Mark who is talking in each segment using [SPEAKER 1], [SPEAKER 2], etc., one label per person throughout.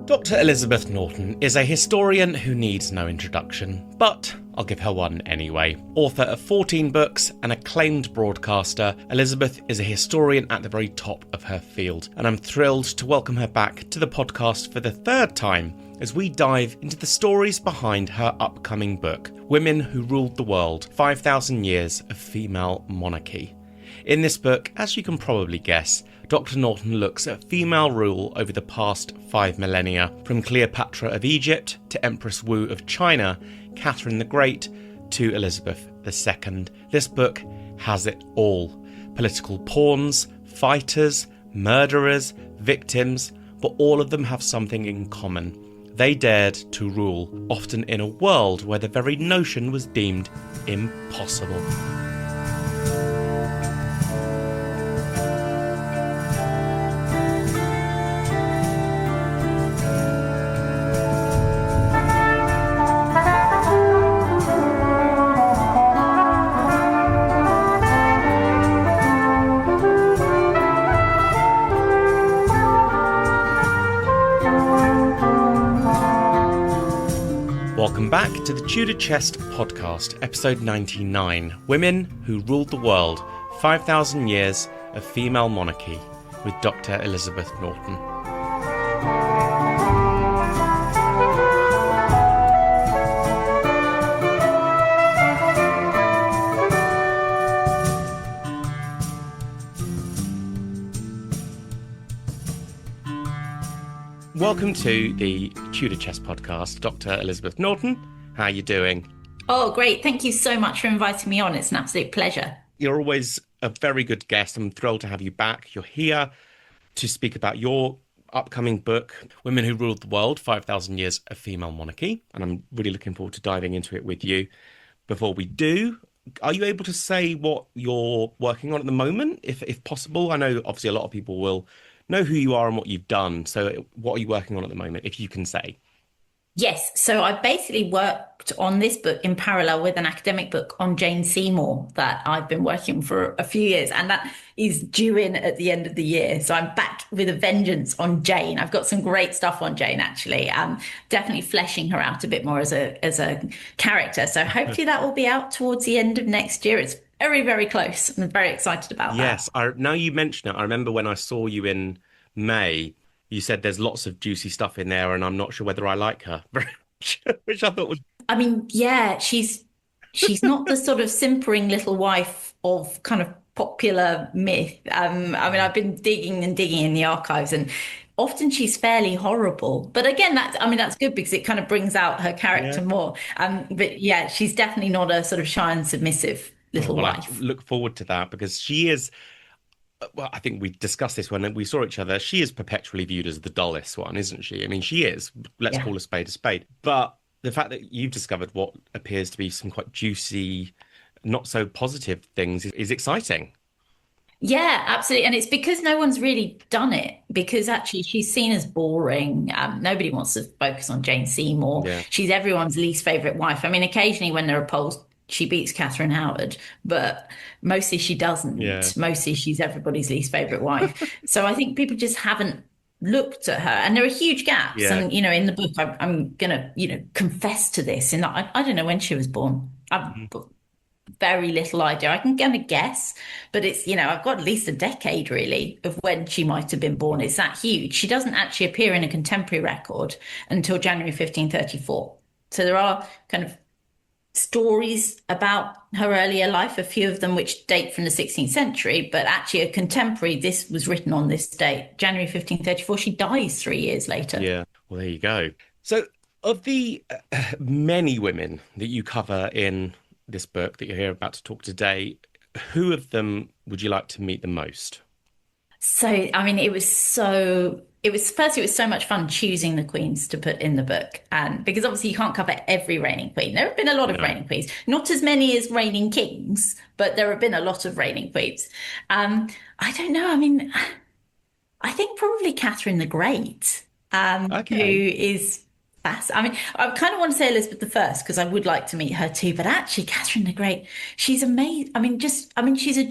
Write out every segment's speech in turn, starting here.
[SPEAKER 1] Dr Elizabeth Norton is a historian who needs no introduction, but I'll give her one anyway. Author of 14 books and acclaimed broadcaster, Elizabeth is a historian at the very top of her field, and I'm thrilled to welcome her back to the podcast for the third time as we dive into the stories behind her upcoming book, Women Who Ruled the World, 5,000 Years of Female Monarchy. In this book, as you can probably guess, Dr Norton looks at female rule over the past 5 millennia, from Cleopatra of Egypt to Empress Wu of China, Catherine the Great to Elizabeth II. This book has it all. Political pawns, fighters, murderers, victims, but all of them have something in common. They dared to rule, often in a world where the very notion was deemed impossible. Welcome back to the Tudor Chest podcast, episode 99, Women Who Ruled the World, 5,000 Years of Female Monarchy, with Dr Elizabeth Norton. Welcome to the Tudor Chess podcast. Dr Elizabeth Norton, how are you doing?
[SPEAKER 2] Oh, great. Thank you so much for inviting me on. It's an absolute pleasure.
[SPEAKER 1] You're always a very good guest. I'm thrilled to have you back. You're here to speak about your upcoming book, Women Who Ruled the World, 5,000 Years of Female Monarchy. And I'm really looking forward to diving into it with you. Before we do, are you able to say what you're working on at the moment, if possible? I know obviously a lot of people will know who you are and what you've done. So what are you working on at the moment, if you can say?
[SPEAKER 2] Yes. So I basically worked on this book in parallel with an academic book on Jane Seymour that I've been working on for a few years. And that is due in at the end of the year. So I'm back with a vengeance on Jane. I've got some great stuff on Jane, actually. Definitely fleshing her out a bit more as a character. So hopefully that will be out towards the end of next year. It's very, very close. I'm very excited about that.
[SPEAKER 1] Yes, now you mention it, I remember when I saw you in May, you said there's lots of juicy stuff in there, and I'm not sure whether I like her, which I thought was...
[SPEAKER 2] I mean, yeah, she's not the sort of simpering little wife of kind of popular myth. I mean, I've been digging in the archives, and often she's fairly horrible. But again, that's good because it kind of brings out her character more. But yeah, she's definitely not a sort of shy and submissive little wife.
[SPEAKER 1] I look forward to that because she is, well, I think we discussed this when we saw each other. She is perpetually viewed as the dullest one, isn't she? I mean, she is. Let's call a spade a spade. But the fact that you've discovered what appears to be some quite juicy, not so positive things is exciting.
[SPEAKER 2] Yeah, absolutely. And it's because no one's really done it, because actually she's seen as boring. Nobody wants to focus on Jane Seymour. Yeah. She's everyone's least favourite wife. I mean, occasionally when there are polls, she beats Catherine Howard, but mostly she doesn't. Yeah. Mostly she's everybody's least favourite wife. So I think people just haven't looked at her, and there are huge gaps. Yeah. And, in the book, I'm going to, confess to this. And I don't know when she was born. I've got very little idea. I can kind of guess, but it's, I've got at least a decade really of when she might have been born. It's that huge. She doesn't actually appear in a contemporary record until January 1534. So there are kind of stories about her earlier life, a few of them which date from the 16th century, but actually a contemporary, this was written on this date, January 1534. She dies 3 years later.
[SPEAKER 1] Yeah, well, there you go. So of the many women that you cover in this book that you're here about to talk today, who of them would you like to meet the most?
[SPEAKER 2] So, I mean, it was so much fun choosing the queens to put in the book. And because obviously you can't cover every reigning queen. There have been a lot of reigning queens, not as many as reigning kings, but there have been a lot of reigning queens. I don't know. I mean, I think probably Catherine the Great, who is fast. I mean, I kind of want to say Elizabeth I because I would like to meet her too, but actually Catherine the Great, she's amazing. She's a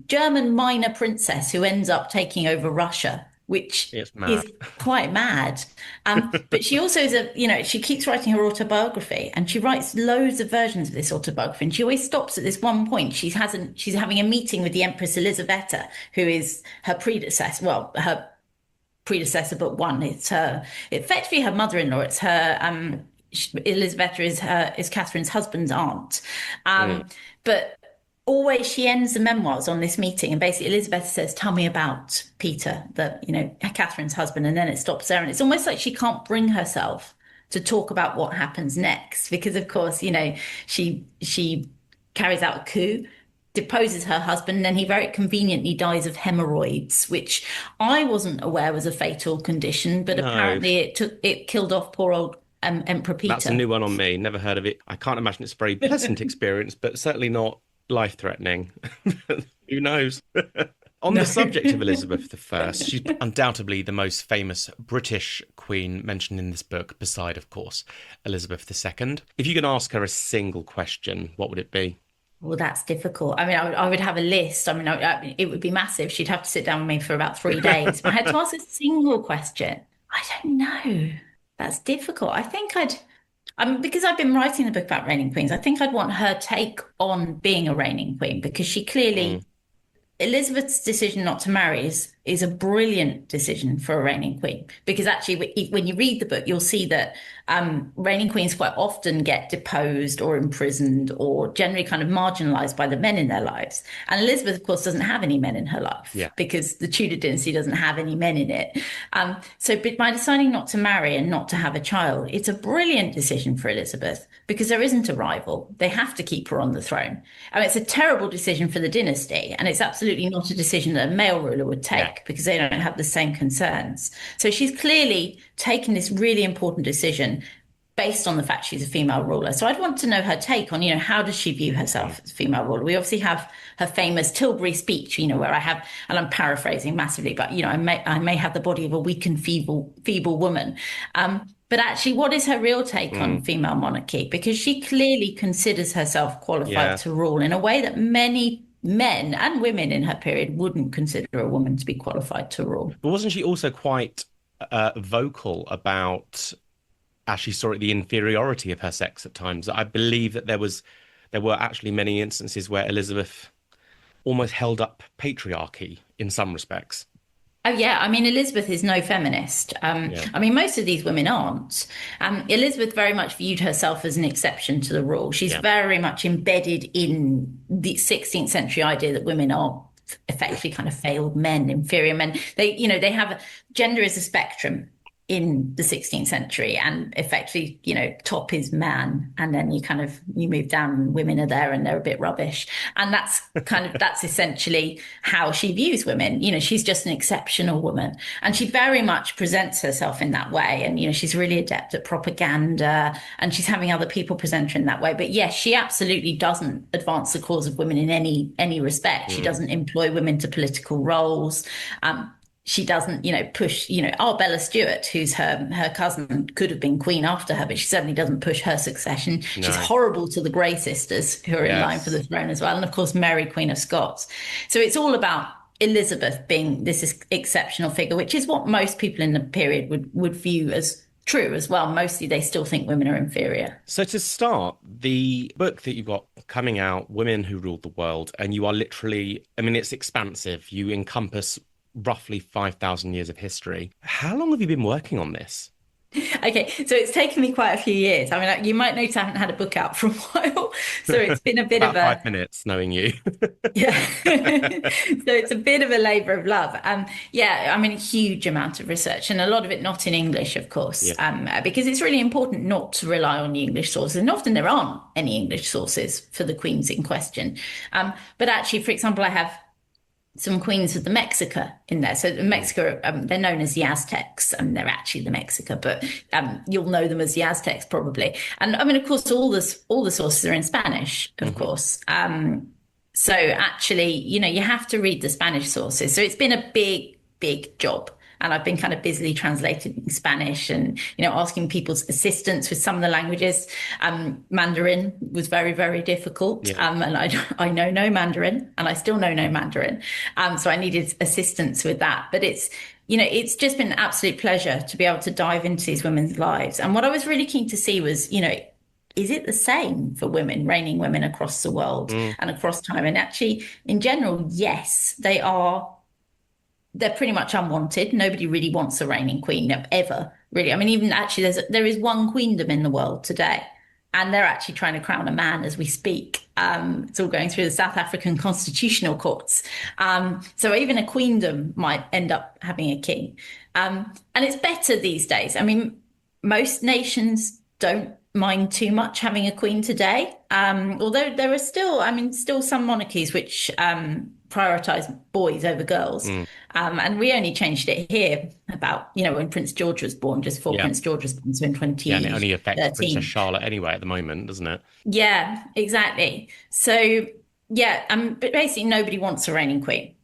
[SPEAKER 2] German minor princess who ends up taking over Russia which
[SPEAKER 1] It's mad.
[SPEAKER 2] is quite mad. But she also is she keeps writing her autobiography, and she writes loads of versions of this autobiography. And she always stops at this one point. She's having a meeting with the Empress Elizabeth, who is her predecessor. Well, her predecessor, but one. It's her, effectively her mother-in-law. It's her. Elizabeth is Catherine's husband's aunt. But always she ends the memoirs on this meeting, and basically Elizabeth says, "Tell me about Peter, Catherine's husband," and then it stops there, and it's almost like she can't bring herself to talk about what happens next because, of course, she carries out a coup, deposes her husband, and then he very conveniently dies of hemorrhoids, which I wasn't aware was a fatal condition, but apparently it killed off poor old Emperor Peter.
[SPEAKER 1] That's a new one on me. Never heard of it. I can't imagine it's a very pleasant experience, but certainly not life-threatening. Who knows? On the subject of Elizabeth I, she's undoubtedly the most famous British queen mentioned in this book, beside, of course, Elizabeth II. If you can ask her a single question, what would it be?
[SPEAKER 2] Well, that's difficult. I mean, I would have a list. I mean, it would be massive. She'd have to sit down with me for about 3 days. But I had to ask a single question. I don't know. That's difficult. Because I've been writing the book about reigning queens, I think I'd want her take on being a reigning queen because she clearly, Elizabeth's decision not to marry is a brilliant decision for a reigning queen. Because actually, when you read the book, you'll see that reigning queens quite often get deposed or imprisoned or generally kind of marginalized by the men in their lives. And Elizabeth, of course, doesn't have any men in her life because the Tudor dynasty doesn't have any men in it. So by deciding not to marry and not to have a child, it's a brilliant decision for Elizabeth because there isn't a rival. They have to keep her on the throne. I mean, it's a terrible decision for the dynasty, and it's absolutely not a decision that a male ruler would take because they don't have the same concerns. So she's clearly taken this really important decision based on the fact she's a female ruler. So I'd want to know her take on, how does she view herself as a female ruler? We obviously have her famous Tilbury speech, where I have, and I'm paraphrasing massively, but, I may have the body of a weak and feeble woman. But actually, what is her real take on female monarchy? Because she clearly considers herself qualified to rule in a way that many men and women in her period wouldn't consider a woman to be qualified to rule.
[SPEAKER 1] But wasn't she also quite vocal about, as she saw it, the inferiority of her sex at times? I believe that there were actually many instances where Elizabeth almost held up patriarchy in some respects.
[SPEAKER 2] Oh, yeah. I mean, Elizabeth is no feminist. I mean, most of these women aren't. Elizabeth very much viewed herself as an exception to the rule. She's very much embedded in the 16th century idea that women are effectively kind of failed men, inferior men. They have gender is a spectrum in the 16th century, and effectively, top is man, and then you move down and women are there and they're a bit rubbish. And that's essentially how she views women. She's just an exceptional woman, and she very much presents herself in that way. And, she's really adept at propaganda, and she's having other people present her in that way. But yes, she absolutely doesn't advance the cause of women in any respect. She doesn't employ women to political roles. She doesn't, push, Bella Stewart, who's her cousin, could have been queen after her, but she certainly doesn't push her succession. No. She's horrible to the Grey sisters, who are in line for the throne as well. And of course, Mary, Queen of Scots. So it's all about Elizabeth being this exceptional figure, which is what most people in the period would view as true as well. Mostly they still think women are inferior.
[SPEAKER 1] So to start, the book that you've got coming out, Women Who Ruled the World, and you are literally, it's expansive. You encompass roughly 5,000 years of history. How long have you been working on this?
[SPEAKER 2] Okay, so it's taken me quite a few years. You might notice I haven't had a book out for a while. So it's been a bit of a...
[SPEAKER 1] 5 minutes, knowing you.
[SPEAKER 2] Yeah. So it's a bit of a labour of love. A huge amount of research, and a lot of it not in English, of course, because it's really important not to rely on the English sources. And often there aren't any English sources for the queens in question. But actually, for example, I have some queens of the Mexica in there. So the Mexica, they're known as the Aztecs, and they're actually the Mexica, but you'll know them as the Aztecs probably. And of course, all the sources are in Spanish, of course. So actually, you have to read the Spanish sources. So it's been a big, big job and I've been kind of busily translating Spanish and, asking people's assistance with some of the languages. Mandarin was very, very difficult.
[SPEAKER 1] Yeah.
[SPEAKER 2] And I know no Mandarin, and I still know no Mandarin. So I needed assistance with that. But it's just been an absolute pleasure to be able to dive into these women's lives. And what I was really keen to see was, is it the same for women, reigning women across the world and across time? And actually, in general, yes, they are. They're pretty much unwanted. Nobody really wants a reigning queen ever, really. I mean, even actually, there is one queendom in the world today, and they're actually trying to crown a man as we speak. It's all going through the South African constitutional courts. So even a queendom might end up having a king. And it's better these days. I mean, most nations don't mind too much having a queen today. Although there are still some monarchies which prioritize boys over girls. And we only changed it here about, when Prince George was born, just before Prince George was born, so in 2013.
[SPEAKER 1] Yeah, and it only affects Princess Charlotte anyway at the moment, doesn't it?
[SPEAKER 2] Yeah, exactly. So, yeah, but basically nobody wants a reigning queen.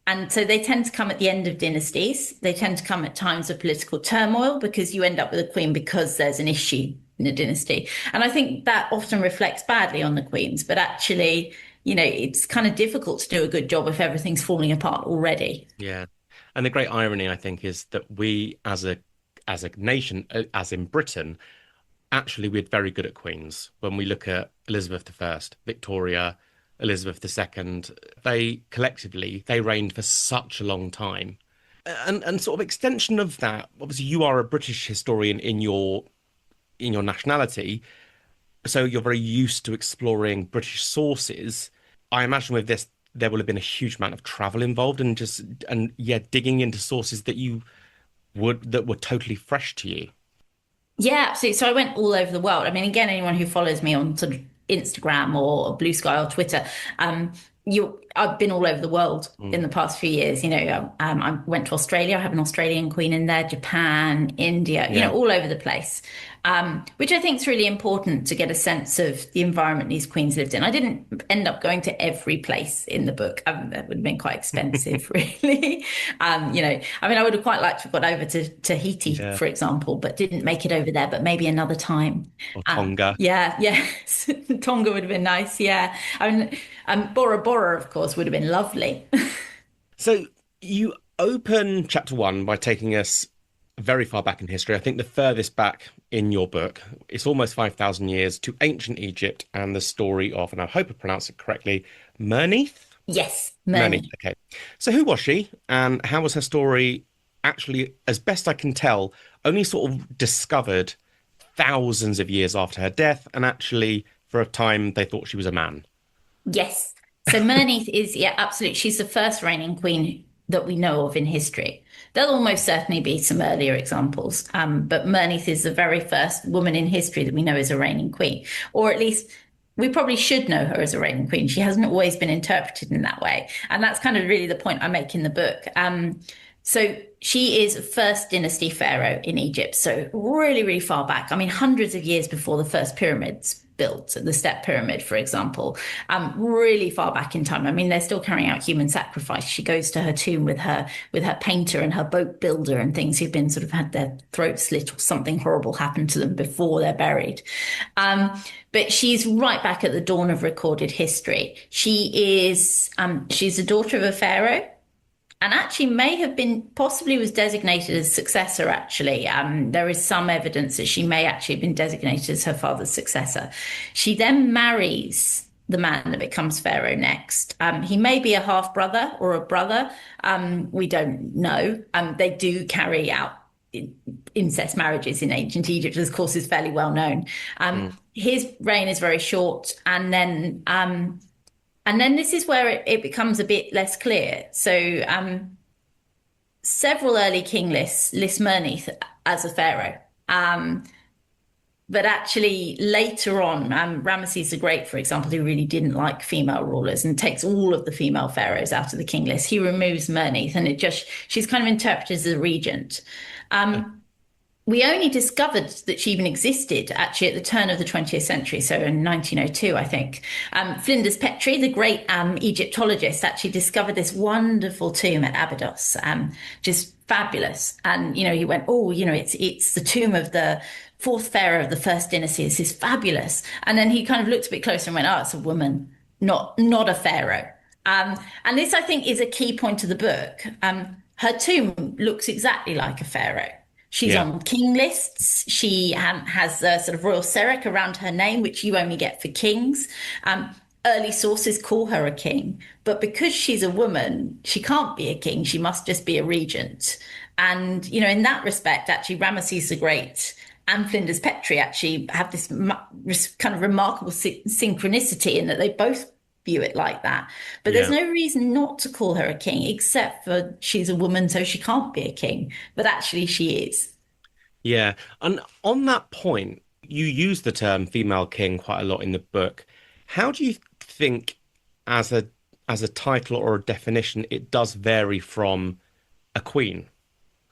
[SPEAKER 2] And so they tend to come at the end of dynasties. They tend to come at times of political turmoil because you end up with a queen because there's an issue in a dynasty. And I think that often reflects badly on the queens, but actually, it's kind of difficult to do a good job if everything's falling apart already.
[SPEAKER 1] Yeah. And the great irony, I think, is that we as a nation, as in Britain, actually we're very good at queens. When we look at Elizabeth I, Victoria, Elizabeth II, they collectively, they reigned for such a long time. And sort of extension of that, obviously you are a British historian in your nationality, so you're very used to exploring British sources. I imagine with this, there will have been a huge amount of travel involved and digging into sources that were totally fresh to you.
[SPEAKER 2] Yeah, absolutely. So I went all over the world. I mean, again, anyone who follows me on sort of Instagram or Blue Sky or Twitter, I've been all over the world in the past few years. I went to Australia. I have an Australian queen in there, Japan, India, all over the place, which I think is really important to get a sense of the environment these queens lived in. I didn't end up going to every place in the book. That would have been quite expensive, really. I would have quite liked to have got over to Tahiti, for example, but didn't make it over there, but maybe another time.
[SPEAKER 1] Or Tonga.
[SPEAKER 2] Yes. Tonga would have been nice, yeah. Bora Bora, of course, would have been lovely.
[SPEAKER 1] So you open chapter 1 by taking us very far back in history. I think the furthest back in your book, it's almost 5,000 years to ancient Egypt and the story of, and I hope I pronounced it correctly, Merneith?
[SPEAKER 2] Yes, Merneith.
[SPEAKER 1] Okay. So who was she and how was her story actually, as best I can tell, only sort of discovered thousands of years after her death, and actually for a time they thought she was a man?
[SPEAKER 2] Yes. So Merneith is, absolutely. She's the first reigning queen that we know of in history. There'll almost certainly be some earlier examples, but Merneith is the very first woman in history that we know is a reigning queen, or at least we probably should know her as a reigning queen. She hasn't always been interpreted in that way. And that's kind of really the point I make in the book. So she is first dynasty pharaoh in Egypt. So really, really far back. I mean, hundreds of years before the first pyramids built, the Step Pyramid, for example, really far back in time. I mean, they're still carrying out human sacrifice. She goes to her tomb with her painter and her boat builder and things who've been sort of had their throats slit or something horrible happened to them before they're buried. But she's right back at the dawn of recorded history. She's the daughter of a pharaoh. And actually may have been, possibly was designated as successor, actually. There is some evidence that she may actually have been designated as her father's successor. She then marries the man that becomes pharaoh next. He may be a half-brother or a brother. We don't know. They do carry out incest marriages in ancient Egypt, of course, is fairly well known. His reign is very short. And then this is where it becomes a bit less clear. So several early king lists list Merneith as a pharaoh. But actually later on, Ramesses the Great, for example, who really didn't like female rulers and takes all of the female pharaohs out of the king list, he removes Merneith and she's kind of interpreted as a regent. We only discovered that she even existed actually at the turn of the 20th century, so in 1902, I think. Flinders Petrie, the great Egyptologist, actually discovered this wonderful tomb at Abydos, just fabulous. And, he went, oh, it's the tomb of the fourth pharaoh of the first dynasty. This is fabulous. And then he kind of looked a bit closer and went, oh, it's a woman, not a pharaoh. And this, I think, is a key point of the book. Her tomb looks exactly like a pharaoh. She's on king lists. She has a sort of royal serif around her name, which you only get for kings. Early sources call her a king, but because she's a woman, she can't be a king. She must just be a regent. And, in that respect, actually, Ramesses the Great and Flinders Petrie actually have this kind of remarkable synchronicity in that they both view it like that. But there's no reason not to call her a king, except for she's a woman, so she can't be a king. But actually, she is.
[SPEAKER 1] Yeah. And on that point, you use the term female king quite a lot in the book. How do you think, as a title or a definition, it does vary from a queen?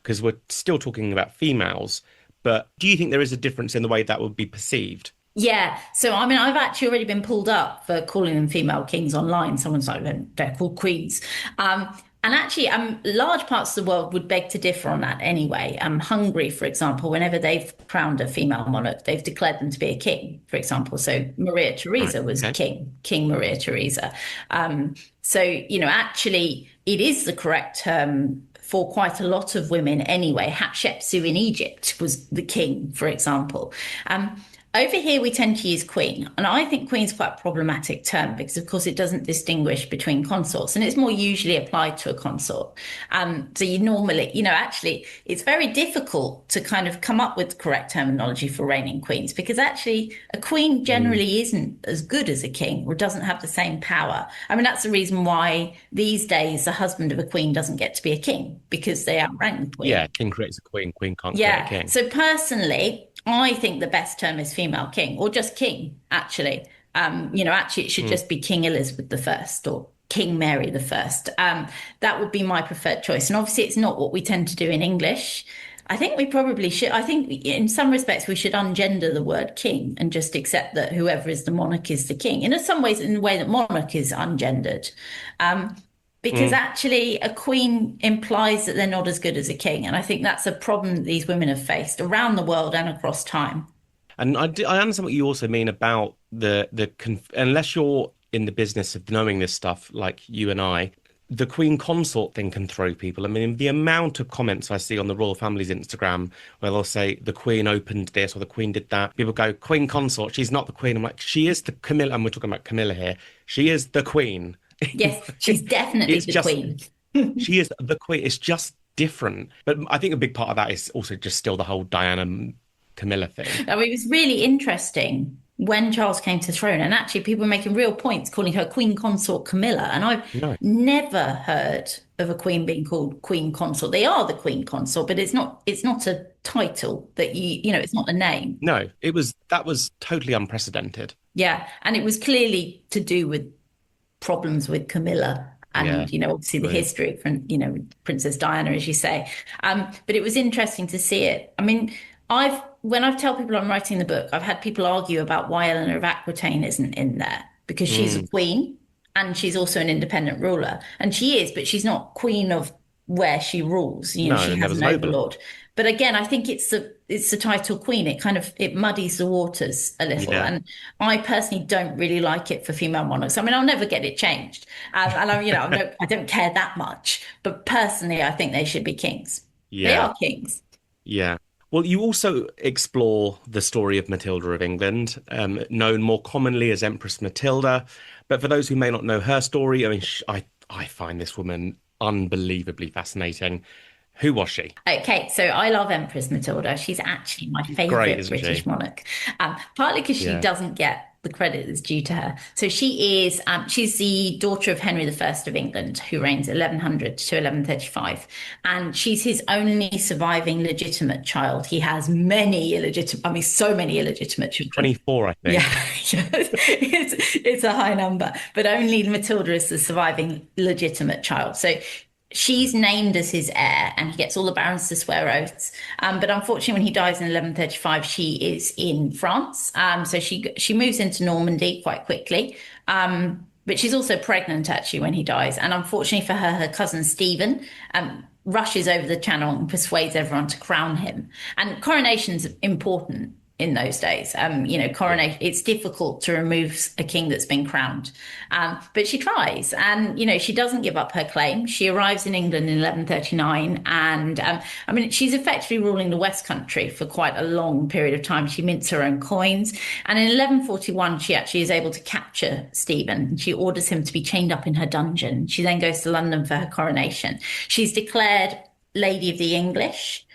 [SPEAKER 1] Because we're still talking about females, but do you think there is a difference in the way that would be perceived?
[SPEAKER 2] Yeah. So, I mean, I've actually already been pulled up for calling them female kings online. Someone's like, they're called queens. And actually, large parts of the world would beg to differ on that anyway. Hungary, for example, whenever they've crowned a female monarch, they've declared them to be a king, for example. So Maria Theresa was King Maria Theresa. So, actually, it is the correct term for quite a lot of women anyway. Hatshepsut in Egypt was the king, for example. Over here, we tend to use queen. And I think queen's quite a problematic term because, of course, it doesn't distinguish between consorts and it's more usually applied to a consort. So you normally, actually, it's very difficult to kind of come up with the correct terminology for reigning queens because actually a queen generally isn't as good as a king or doesn't have the same power. I mean, that's the reason why these days the husband of a queen doesn't get to be a king because they outrank the queen.
[SPEAKER 1] Yeah, king creates a queen, queen can't create a king.
[SPEAKER 2] So personally, I think the best term is female king or just king, actually. Actually, it should just be King Elizabeth I or King Mary I. That would be my preferred choice. And obviously, it's not what we tend to do in English. I think we probably should. I think in some respects, we should ungender the word king and just accept that whoever is the monarch is the king. In some ways, in the way that monarch is ungendered. Because actually a queen implies that they're not as good as a king. And I think that's a problem that these women have faced around the world and across time.
[SPEAKER 1] And I understand what you also mean about unless you're in the business of knowing this stuff like you and I, the queen consort thing can throw people. I mean, the amount of comments I see on the royal family's Instagram where they'll say the queen opened this or the queen did that. People go, queen consort, she's not the queen. I'm like, she is the Camilla, and we're talking about Camilla here. She is the queen.
[SPEAKER 2] Yes, she's definitely the queen.
[SPEAKER 1] She is the queen. It's just different. But I think a big part of that is also just still the whole Diana Camilla thing.
[SPEAKER 2] I mean, it was really interesting when Charles came to the throne, and actually people were making real points calling her Queen Consort Camilla. And I've never heard of a queen being called Queen Consort. They are the Queen Consort, but it's not a title that it's not a name.
[SPEAKER 1] No, that was totally unprecedented.
[SPEAKER 2] Yeah. And it was clearly to do with problems with Camilla and, obviously the history from, Princess Diana, as you say. But it was interesting to see it. I mean, when I tell people I'm writing the book, I've had people argue about why Eleanor of Aquitaine isn't in there because she's a queen and she's also an independent ruler. And she is, but she's not queen of where she rules. She has an overlord. But again, I think it's the title queen. It muddies the waters a little. Yeah. And I personally don't really like it for female monarchs. I mean, I'll never get it changed. And I don't care that much. But personally, I think they should be kings. Yeah. They are kings.
[SPEAKER 1] Yeah. Well, you also explore the story of Matilda of England, known more commonly as Empress Matilda. But for those who may not know her story, I mean, I find this woman unbelievably fascinating. Who was she?
[SPEAKER 2] Okay, so I love Empress Matilda. She's actually my favourite British monarch, partly because she doesn't get the credit that's due to her. So she's the daughter of Henry I of England, who reigns 1100 to 1135. And she's his only surviving legitimate child. He has so many illegitimate children.
[SPEAKER 1] 24, I think.
[SPEAKER 2] Yeah, it's a high number. But only Matilda is the surviving legitimate child. So she's named as his heir, and he gets all the barons to swear oaths. But unfortunately, when he dies in 1135, she is in France. So she moves into Normandy quite quickly. But she's also pregnant, actually, when he dies. And unfortunately for her cousin Stephen rushes over the channel and persuades everyone to crown him. And coronation's important in those days. Coronation, it's difficult to remove a king that's been crowned. But she tries, and, she doesn't give up her claim. She arrives in England in 1139, and she's effectively ruling the West Country for quite a long period of time. She mints her own coins. And in 1141, she actually is able to capture Stephen. She orders him to be chained up in her dungeon. She then goes to London for her coronation. She's declared Lady of the English.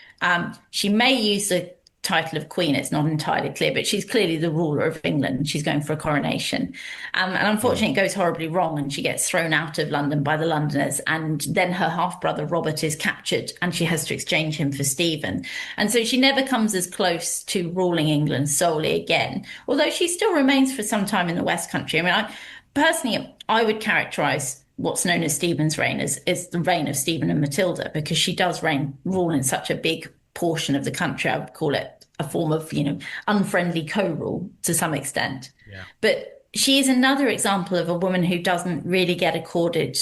[SPEAKER 2] She may use the title of queen, it's not entirely clear, but she's clearly the ruler of England. She's going for a coronation. And unfortunately, it goes horribly wrong, and she gets thrown out of London by the Londoners. And then her half-brother, Robert, is captured, and she has to exchange him for Stephen. And so she never comes as close to ruling England solely again, although she still remains for some time in the West Country. I would characterize what's known as Stephen's reign as the reign of Stephen and Matilda, because she does rule in such a big portion of the country. I would call it a form of, unfriendly co-rule to some extent. Yeah. But she is another example of a woman who doesn't really get accorded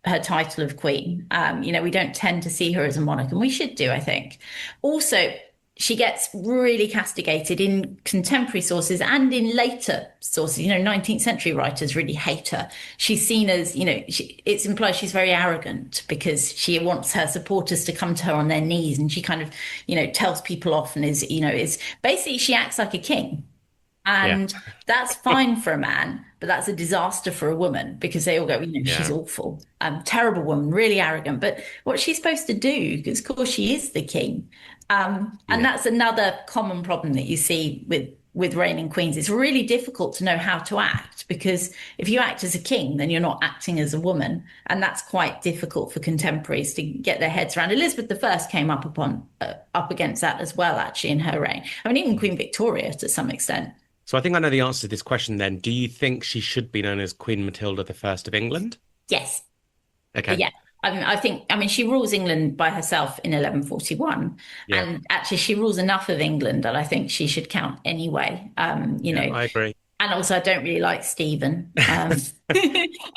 [SPEAKER 2] her title of queen. We don't tend to see her as a monarch, and we should do, I think. Also, she gets really castigated in contemporary sources and in later sources. 19th century writers really hate her. She's seen as, it's implied she's very arrogant because she wants her supporters to come to her on their knees, and she kind of, tells people off and is basically she acts like a king. And that's fine for a man, but that's a disaster for a woman, because they all go, she's awful, terrible woman, really arrogant. But what's she supposed to do? Because, of course, she is the king. And that's another common problem that you see with reigning queens. It's really difficult to know how to act, because if you act as a king, then you're not acting as a woman. And that's quite difficult for contemporaries to get their heads around. Elizabeth I came up against that as well, actually, in her reign. Even Queen Victoria to some extent.
[SPEAKER 1] So I think I know the answer to this question then. Do you think she should be known as Queen Matilda I of England?
[SPEAKER 2] Yes.
[SPEAKER 1] Okay.
[SPEAKER 2] Yeah. She rules England by herself in 1141. Yeah. And actually she rules enough of England that I think she should count anyway.
[SPEAKER 1] I agree.
[SPEAKER 2] And also, I don't really like Stephen. I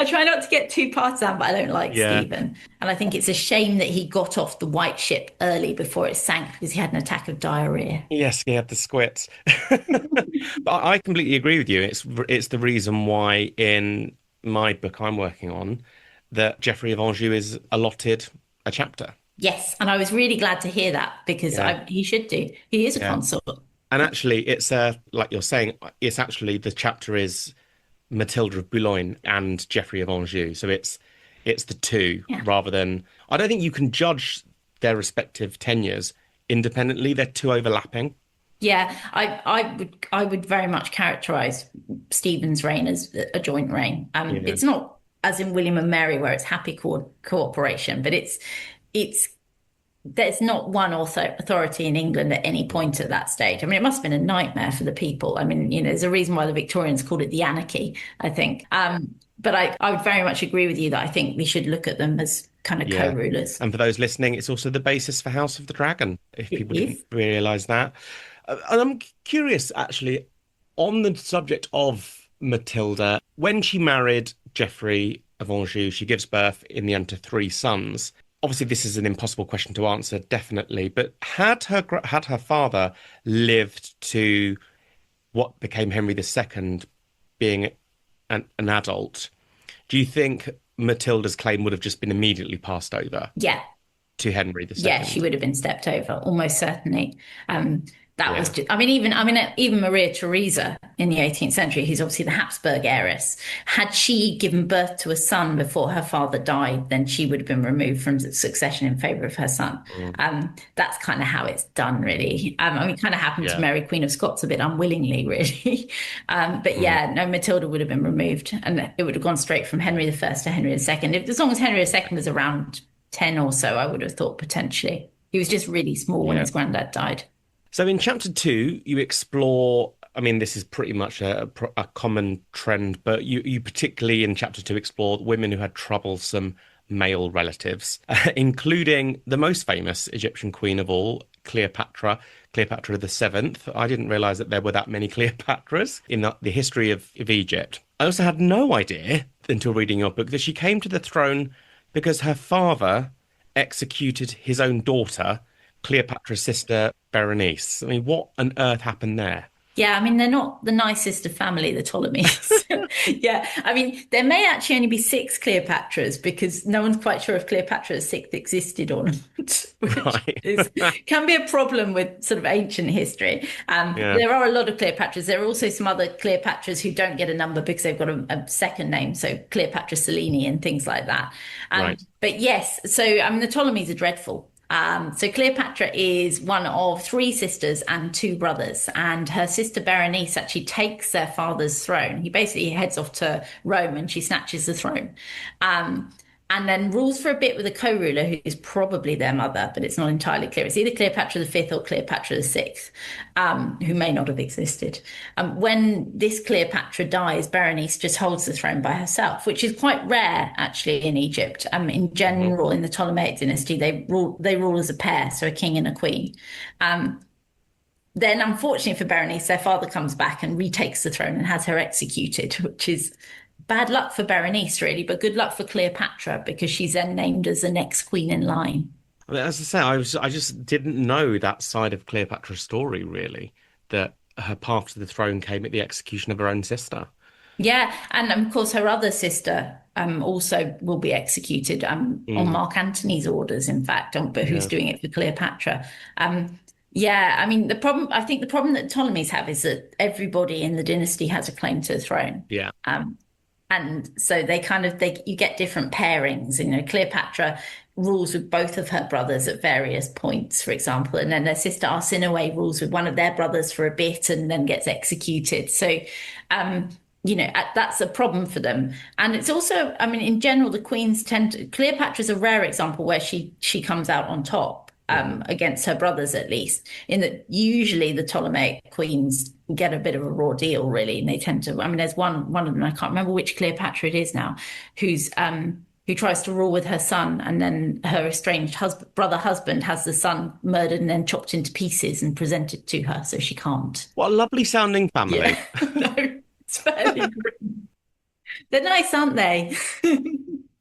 [SPEAKER 2] try not to get too partisan, but I don't like Stephen. And I think it's a shame that he got off the White Ship early before it sank, because he had an attack of diarrhea.
[SPEAKER 1] Yes, he had the squits. But I completely agree with you. It's the reason why in my book I'm working on that Geoffrey of Anjou is allotted a chapter.
[SPEAKER 2] Yes, and I was really glad to hear that, because he should do. He is a consort.
[SPEAKER 1] And actually, it's like you're saying, it's actually the chapter is Matilda of Boulogne and Geoffrey of Anjou. So it's the two rather than. I don't think you can judge their respective tenures independently. They're too overlapping.
[SPEAKER 2] Yeah, I would very much characterize Stephen's reign as a joint reign. It's not as in William and Mary where it's happy cooperation, but it's there's not one authority in England at any point at that stage. It must have been a nightmare for the people. There's a reason why the Victorians called it the anarchy, I think. But I would very much agree with you that I think we should look at them as kind of co-rulers.
[SPEAKER 1] And for those listening, it's also the basis for House of the Dragon, if people didn't realise that. And I'm curious, actually, on the subject of Matilda, when she married Geoffrey of Anjou, she gives birth in the end to 3 sons. Obviously, this is an impossible question to answer, definitely. But had her father lived to what became Henry II, being an adult, do you think Matilda's claim would have just been immediately passed over?
[SPEAKER 2] Yeah.
[SPEAKER 1] To Henry II?
[SPEAKER 2] Yeah, she would have been stepped over, almost certainly. That was just, even Maria Theresa in the 18th century, who's obviously the Habsburg heiress, had she given birth to a son before her father died, then she would have been removed from succession in favour of her son. That's kind of how it's done, really. It kind of happened to Mary, Queen of Scots, a bit unwillingly, really. Matilda would have been removed, and it would have gone straight from Henry I to Henry II. As long as Henry II was around 10 or so, I would have thought potentially. He was just really small when his granddad died.
[SPEAKER 1] So in chapter 2, you explore, this is pretty much a common trend, but you particularly in chapter 2 explore women who had troublesome male relatives, including the most famous Egyptian queen of all, Cleopatra VII. I didn't realise that there were that many Cleopatras in the history of Egypt. I also had no idea until reading your book that she came to the throne because her father executed his own daughter, Cleopatra's sister Berenice. I mean, what on earth happened there?
[SPEAKER 2] Yeah, I mean, they're not the nicest of family, the Ptolemies. Yeah, I mean, there may actually only be six Cleopatras because no one's quite sure if Cleopatra sixth existed or not, which
[SPEAKER 1] Right.
[SPEAKER 2] is can be a problem with sort of ancient history.
[SPEAKER 1] Yeah.
[SPEAKER 2] There are a lot of Cleopatras. There are also some other Cleopatras who don't get a number because they've got a second name, so Cleopatra Selene and things like that.
[SPEAKER 1] Right.
[SPEAKER 2] But yes, so I mean, the Ptolemies are dreadful. So Cleopatra is one of three sisters and two brothers, and her sister Berenice actually takes their father's throne. He basically heads off to Rome and she snatches the throne. And then rules for a bit with a co-ruler who is probably their mother, but it's not entirely clear. It's either Cleopatra the Fifth or Cleopatra the Sixth, who may not have existed. When this Cleopatra dies, Berenice just holds the throne by herself, which is quite rare actually in Egypt. In
[SPEAKER 1] Hmm.
[SPEAKER 2] general, in the Ptolemaic dynasty, they rule as a pair, so a king and a queen. Then, unfortunately for Berenice, their father comes back and retakes the throne and has her executed, which is bad luck for Berenice, really, but good luck for Cleopatra because she's then named as the next queen in line.
[SPEAKER 1] I mean, as I say, I just didn't know that side of Cleopatra's story, really, that her path to the throne came at the execution of her own sister.
[SPEAKER 2] Yeah, and of course, her other sister also will be executed on
[SPEAKER 1] Mm,
[SPEAKER 2] Mark Antony's orders, in fact, but who's
[SPEAKER 1] yeah.
[SPEAKER 2] doing it for Cleopatra. Yeah, I mean, I think the problem that Ptolemies have is that everybody in the dynasty has a claim to the throne.
[SPEAKER 1] Yeah.
[SPEAKER 2] And so you get different pairings. Cleopatra rules with both of her brothers at various points, for example, and then their sister Arsinoe rules with one of their brothers for a bit and then gets executed. So, that's a problem for them. And it's also, I mean, in general, the queens Cleopatra's a rare example where she comes out on top.
[SPEAKER 1] Mhm.
[SPEAKER 2] Against her brothers, at least, in that usually the Ptolemaic queens get a bit of a raw deal, really, and they tend to. I mean, there's one of them, I can't remember which Cleopatra it is now, who tries to rule with her son, and then her estranged brother husband has the son murdered and then chopped into pieces and presented to her, so she can't.
[SPEAKER 1] What a lovely sounding
[SPEAKER 2] Yeah,
[SPEAKER 1] family.
[SPEAKER 2] no, it's fairly grim. They're nice, aren't they?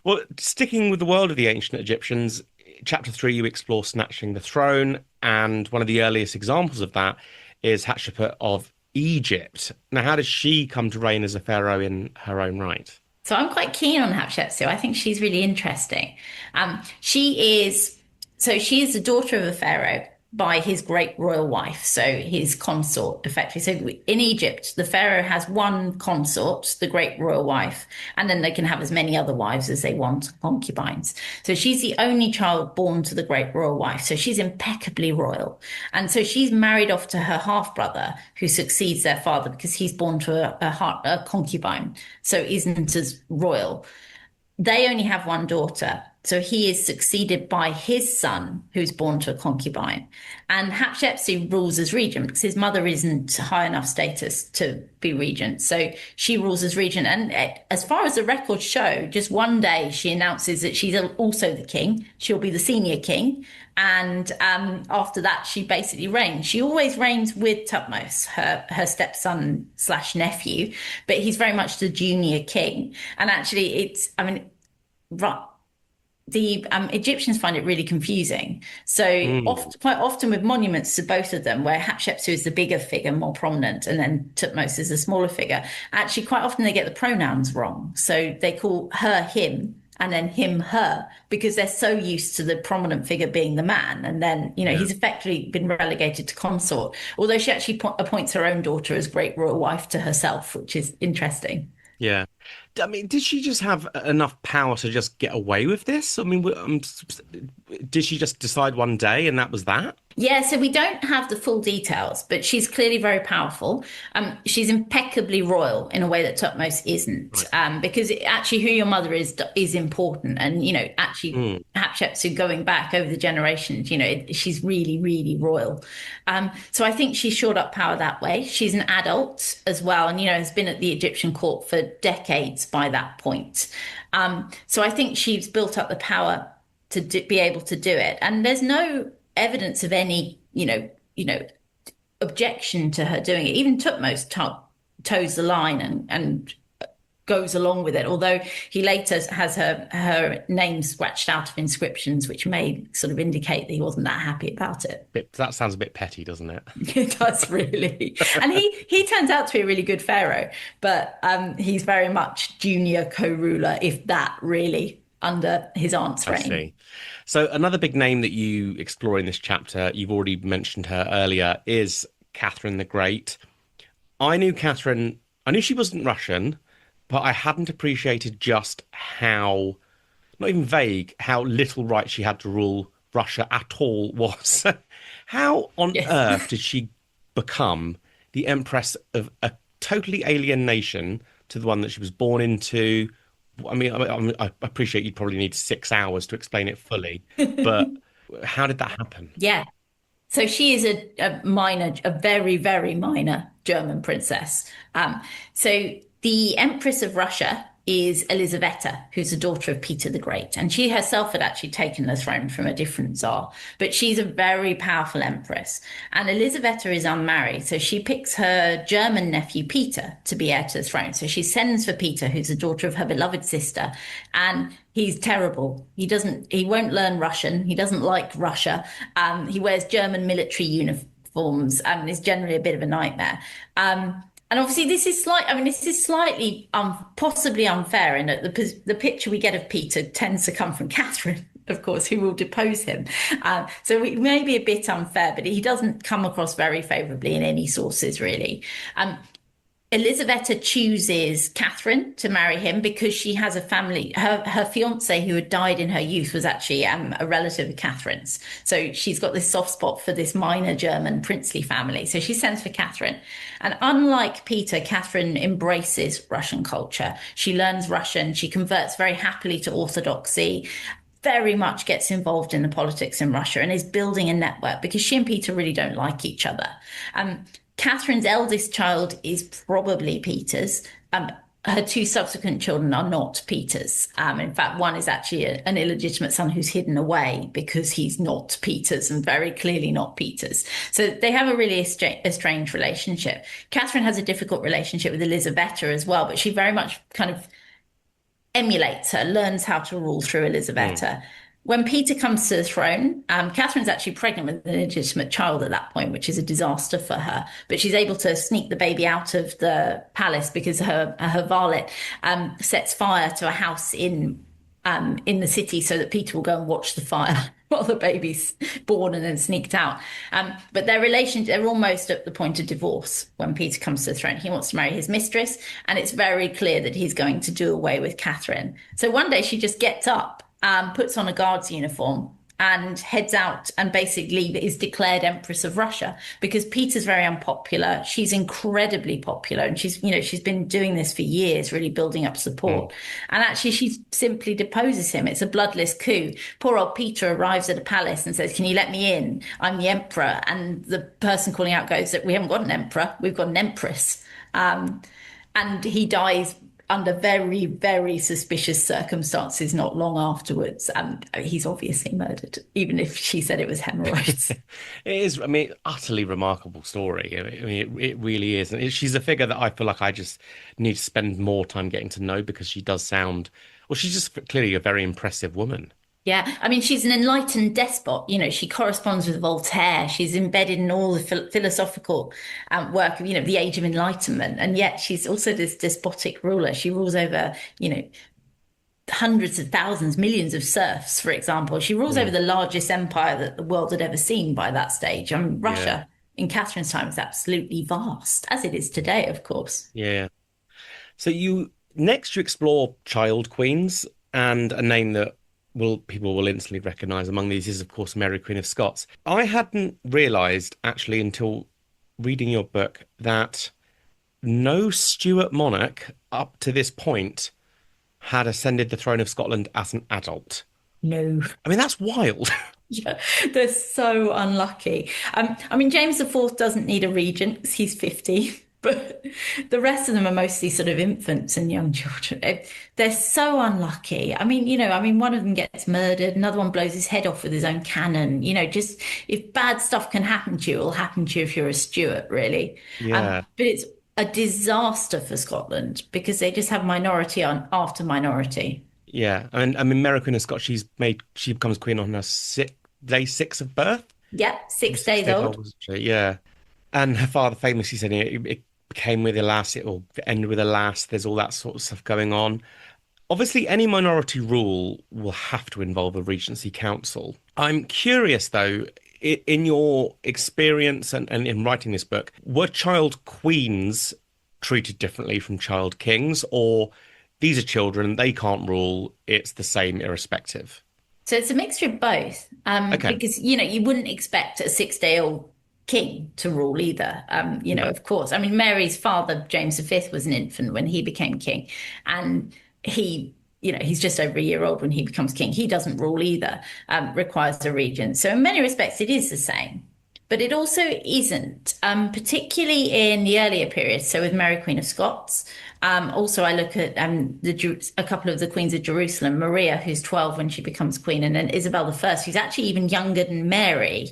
[SPEAKER 1] Well, sticking with the world of the ancient Egyptians, chapter three, you explore snatching the throne, and one of the earliest examples of that is Hatshepsut of Egypt. Now, how does she come to reign as a pharaoh in her own right?
[SPEAKER 2] So I'm quite keen on Hatshepsut. I think she's really interesting. She is she is the daughter of a pharaoh by his great royal wife, so his consort, effectively. So in Egypt, the pharaoh has one consort, the great royal wife, and then they can have as many other wives as they want, concubines. So she's the only child born to the great royal wife. So she's impeccably royal. And so she's married off to her half brother, who succeeds their father because he's born to a concubine, so isn't as royal. They only have one daughter. So he is succeeded by his son, who's born to a concubine. And Hatshepsut rules as regent because his mother isn't high enough status to be regent. So she rules as regent. And as far as the records show, just one day she announces that she's also the king. She'll be the senior king. And after that, she basically reigns. She always reigns with Tutmos, her stepson slash nephew, but he's very much the junior king. And actually, I mean, the Egyptians find it really confusing. So
[SPEAKER 1] Mm,
[SPEAKER 2] quite often with monuments to both of them, where Hatshepsut is the bigger figure, more prominent, and then Tutmos is a smaller figure, actually quite often they get the pronouns wrong. So they call her him and then him her because they're so used to the prominent figure being the man. And then,
[SPEAKER 1] yeah.
[SPEAKER 2] he's effectively been relegated to consort, although she actually appoints her own daughter as great royal wife to herself, which is interesting.
[SPEAKER 1] Yeah. I mean, did she just have enough power to just get away with this? I mean, did she just decide one day and that was that?
[SPEAKER 2] Yeah, so we don't have the full details, but she's clearly very powerful. She's impeccably royal in a way that Tutmos isn't,
[SPEAKER 1] Right.
[SPEAKER 2] because actually who your mother is important. And, actually
[SPEAKER 1] Mm,
[SPEAKER 2] Hatshepsut going back over the generations, she's really, really royal. So I think she's shored up power that way. She's an adult as well, and, has been at the Egyptian court for decades by that point. So I think she's built up the power to be able to do it. And there's no evidence of any, objection to her doing it. Even Tutmos toes the line and goes along with it, although he later has her name scratched out of inscriptions, which may sort of indicate that he wasn't that happy about it.
[SPEAKER 1] That sounds a bit petty, doesn't it?
[SPEAKER 2] It does really. And he turns out to be a really good pharaoh, but he's very much junior co-ruler, if that really, under his aunt's reign.
[SPEAKER 1] I see. So another big name that you explore in this chapter, you've already mentioned her earlier, is Catherine the Great. I knew she wasn't Russian, but I hadn't appreciated just how, not even vague, how little right she had to rule Russia at all was. How on earth did she become the empress of a totally alien nation to the one that she was born into? I mean, I appreciate you'd probably need 6 hours to explain it fully, but how did that happen?
[SPEAKER 2] Yeah. So she is a very, very minor German princess. So the Empress of Russia is Elisaveta, who's the daughter of Peter the Great. And she herself had actually taken the throne from a different Tsar, but she's a very powerful empress. And Elisaveta is unmarried, so she picks her German nephew Peter to be heir to the throne. So she sends for Peter, who's the daughter of her beloved sister, and he's terrible. He won't learn Russian. He doesn't like Russia. He wears German military uniforms and is generally a bit of a nightmare. And obviously, this is slightly possibly unfair in that the picture we get of Peter tends to come from Catherine, of course, who will depose him. So it may be a bit unfair, but he doesn't come across very favourably in any sources, really. Elisaveta chooses Catherine to marry him because she has a family. Her fiance, who had died in her youth, was actually a relative of Catherine's. So she's got this soft spot for this minor German princely family. So she sends for Catherine. And unlike Peter, Catherine embraces Russian culture. She learns Russian. She converts very happily to Orthodoxy, very much gets involved in the politics in Russia, and is building a network because she and Peter really don't like each other. Catherine's eldest child is probably Peter's. Her two subsequent children are not Peter's. In fact, one is actually an illegitimate son who's hidden away because he's not Peter's and very clearly not Peter's. So they have a really estranged relationship. Catherine has a difficult relationship with Elisaveta as well, but she very much kind of emulates her, learns how to rule through Elisaveta. When Peter comes to the throne, Catherine's actually pregnant with an illegitimate child at that point, which is a disaster for her. But she's able to sneak the baby out of the palace because her varlet sets fire to a house in the city so that Peter will go and watch the fire while the baby's born and then sneaked out. But they're almost at the point of divorce when Peter comes to the throne. He wants to marry his mistress, and it's very clear that he's going to do away with Catherine. So one day she just gets up, puts on a guard's uniform and heads out and basically is declared Empress of Russia because Peter's very unpopular. She's incredibly popular, and she's been doing this for years, really building up support. And actually she simply deposes him. It's a bloodless coup. Poor old Peter arrives at a palace and says, "Can you let me in? I'm the emperor." And the person calling out goes, "We haven't got an emperor, we've got an empress." And he dies under very, very suspicious circumstances not long afterwards. And he's obviously murdered, even if she said it was hemorrhoids.
[SPEAKER 1] It is, utterly remarkable story. It really is. And she's a figure that I feel like I just need to spend more time getting to know because she does sound, well, she's just clearly a very impressive woman.
[SPEAKER 2] Yeah, she's an enlightened despot. She corresponds with Voltaire. She's embedded in all the philosophical work of, the Age of Enlightenment. And yet she's also this despotic ruler. She rules over, hundreds of thousands, millions of serfs, for example. She rules over the largest empire that the world had ever seen by that stage. Russia in Catherine's time is absolutely vast, as it is today, of course.
[SPEAKER 1] Yeah. So you explore child queens, and a name that people will instantly recognise among these is, of course, Mary, Queen of Scots. I hadn't realised, actually, until reading your book, that no Stuart monarch up to this point had ascended the throne of Scotland as an adult.
[SPEAKER 2] No.
[SPEAKER 1] That's wild.
[SPEAKER 2] Yeah, they're so unlucky. James IV doesn't need a regent because he's 50. But the rest of them are mostly sort of infants and young children. They're so unlucky. One of them gets murdered. Another one blows his head off with his own cannon. Just if bad stuff can happen to you, it'll happen to you if you're a Stuart, really.
[SPEAKER 1] Yeah.
[SPEAKER 2] But it's a disaster for Scotland because they just have minority on after minority.
[SPEAKER 1] Yeah, I mean, Mary Queen of Scots, she becomes queen on her day six of birth.
[SPEAKER 2] Yep,
[SPEAKER 1] She
[SPEAKER 2] six
[SPEAKER 1] was six
[SPEAKER 2] days
[SPEAKER 1] days
[SPEAKER 2] old.
[SPEAKER 1] old, wasn't she? Yeah. And her father famously said it became with a lass, it will end with a lass. There's all that sort of stuff going on. Obviously, any minority rule will have to involve a Regency Council. I'm curious, though, in your experience and in writing this book, were child queens treated differently from child kings, or these are children, they can't rule, it's the same irrespective?
[SPEAKER 2] So it's a mixture of both,
[SPEAKER 1] Okay.
[SPEAKER 2] because you wouldn't expect a 6 day old king to rule either.
[SPEAKER 1] No.
[SPEAKER 2] Of course. I mean, Mary's father, James V, was an infant when he became king, and he's just over a year old when he becomes king. He doesn't rule either. Requires a regent. So in many respects, it is the same. But it also isn't, particularly in the earlier periods. So with Mary, Queen of Scots. Also, I look at a couple of the queens of Jerusalem, Maria, who's 12 when she becomes queen, and then Isabel I, who's actually even younger than Mary,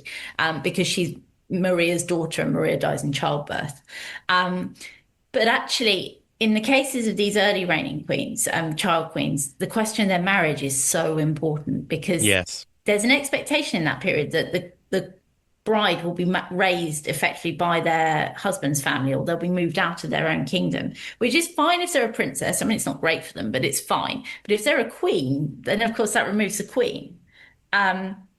[SPEAKER 2] because she's Maria's daughter and Maria dies in childbirth. Um, but actually, in the cases of these early reigning queens, child queens, the question of their marriage is so important because
[SPEAKER 1] Yes.
[SPEAKER 2] there's an expectation in that period that the bride will be raised effectively by their husband's family, or they'll be moved out of their own kingdom, which is fine if they're a princess. I mean, it's not great for them, but it's fine. But if they're a queen, then of course that removes the queen.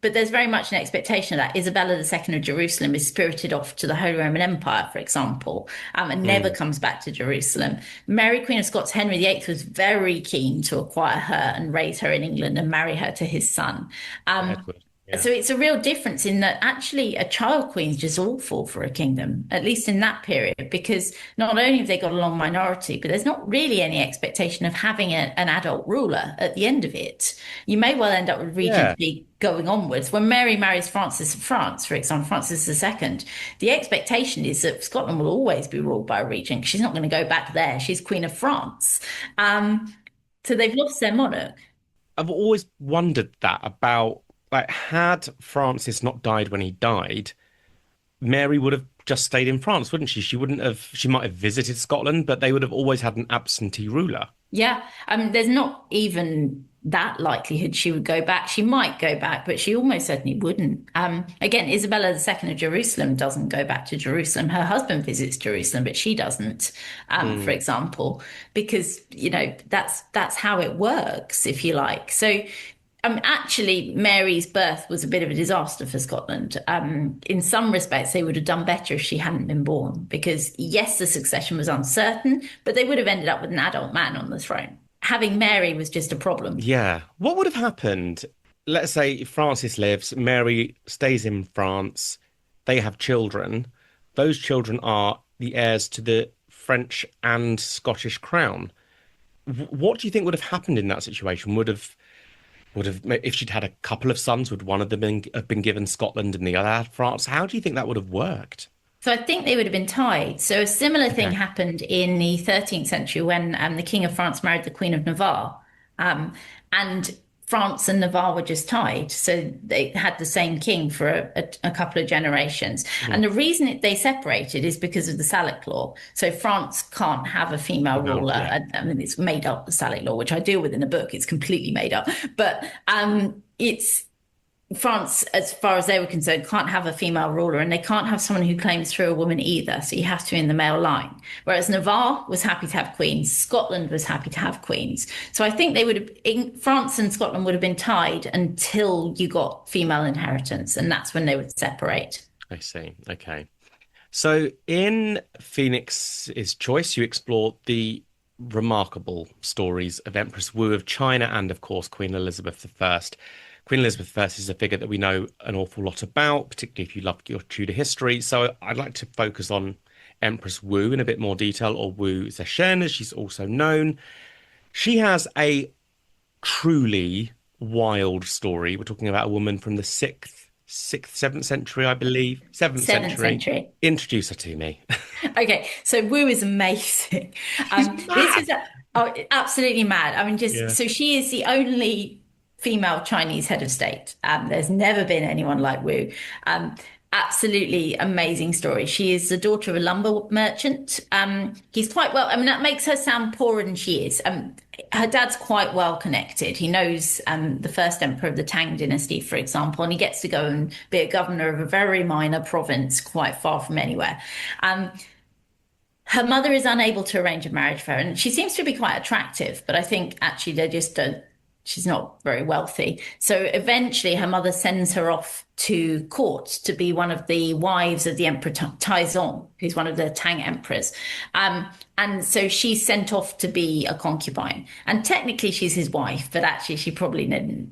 [SPEAKER 2] But there's very much an expectation that Isabella II of Jerusalem is spirited off to the Holy Roman Empire, for example, and never
[SPEAKER 1] Mm.
[SPEAKER 2] comes back to Jerusalem. Mary, Queen of Scots, Henry VIII was very keen to acquire her and raise her in England and marry her to his son. Um,
[SPEAKER 1] Edward. Yeah.
[SPEAKER 2] so it's a real difference in that actually a child queen is just awful for a kingdom, at least in that period, because not only have they got a long minority, but there's not really any expectation of having an adult ruler at the end of it. You may well end up with
[SPEAKER 1] Yeah.
[SPEAKER 2] regency going onwards. When Mary marries Francis of France, for example, Francis II, the expectation is that Scotland will always be ruled by a regent. She's not going to go back there. She's Queen of France. Um, so they've lost their monarch.
[SPEAKER 1] I've always wondered that about, like, had Francis not died when he died, Mary would have just stayed in France, wouldn't she? She might have visited Scotland, but they would have always had an absentee ruler.
[SPEAKER 2] Yeah, there's not even that likelihood she would go back. She might go back, but she almost certainly wouldn't. Again, Isabella II of Jerusalem doesn't go back to Jerusalem. Her husband visits Jerusalem, but she doesn't, for
[SPEAKER 1] Mm.
[SPEAKER 2] example, because that's how it works, if you like. So actually, Mary's birth was a bit of a disaster for Scotland. In some respects, they would have done better if she hadn't been born, because yes, the succession was uncertain, but they would have ended up with an adult man on the throne. Having Mary was just a problem.
[SPEAKER 1] Yeah. What would have happened? Let's say Francis lives, Mary stays in France, they have children. Those children are the heirs to the French and Scottish crown. What do you think would have happened in that situation? Would have if she'd had a couple of sons, would one of them have been given Scotland and the other had France? How do you think that would have worked?
[SPEAKER 2] So I think they would have been tied. So a similar thing
[SPEAKER 1] Okay.
[SPEAKER 2] happened in the 13th century when the King of France married the Queen of Navarre. Um, and France and Navarre were just tied. So they had the same king for a couple of generations.
[SPEAKER 1] Mm.
[SPEAKER 2] And the reason they separated is because of the Salic law. So France can't have a female
[SPEAKER 1] No,
[SPEAKER 2] ruler.
[SPEAKER 1] yeah.
[SPEAKER 2] I mean, it's made up, the Salic law, which I deal with in the book. It's completely made up. But it's France, as far as they were concerned, can't have a female ruler, and they can't have someone who claims through a woman either. So you have to be in the male line. Whereas Navarre was happy to have queens, Scotland was happy to have queens. So I think they would have, France and Scotland would have been tied until you got female inheritance, and that's when they would separate.
[SPEAKER 1] I see. Okay. So in Phoenix's Choice, you explore the remarkable stories of Empress Wu of China and, of course, Queen Elizabeth I. Queen Elizabeth I is a figure that we know an awful lot about, particularly if you love your Tudor history. So I'd like to focus on Empress Wu in a bit more detail, or Wu Zetian, as she's also known. She has a truly wild story. We're talking about a woman from the seventh century, I believe. Seventh
[SPEAKER 2] Seventh
[SPEAKER 1] century.
[SPEAKER 2] century.
[SPEAKER 1] Introduce her to me.
[SPEAKER 2] Okay, so Wu is amazing.
[SPEAKER 1] She's
[SPEAKER 2] This
[SPEAKER 1] mad.
[SPEAKER 2] is absolutely mad. I mean, just
[SPEAKER 1] Yeah.
[SPEAKER 2] so she is the only female Chinese head of state. There's never been anyone like Wu. Um, absolutely amazing story. She is the daughter of a lumber merchant. He's quite well, I mean, that makes her sound poorer than she is. Her dad's quite well connected. He knows the first emperor of the Tang dynasty, for example, and he gets to go and be a governor of a very minor province quite far from anywhere. Her mother is unable to arrange a marriage for her, and she seems to be quite attractive, but I think actually they just don't. She's not very wealthy. So eventually her mother sends her off to court to be one of the wives of the Emperor Taizong, who's one of the Tang emperors. And so she's sent off to be a concubine. And technically she's his wife, but actually she probably didn't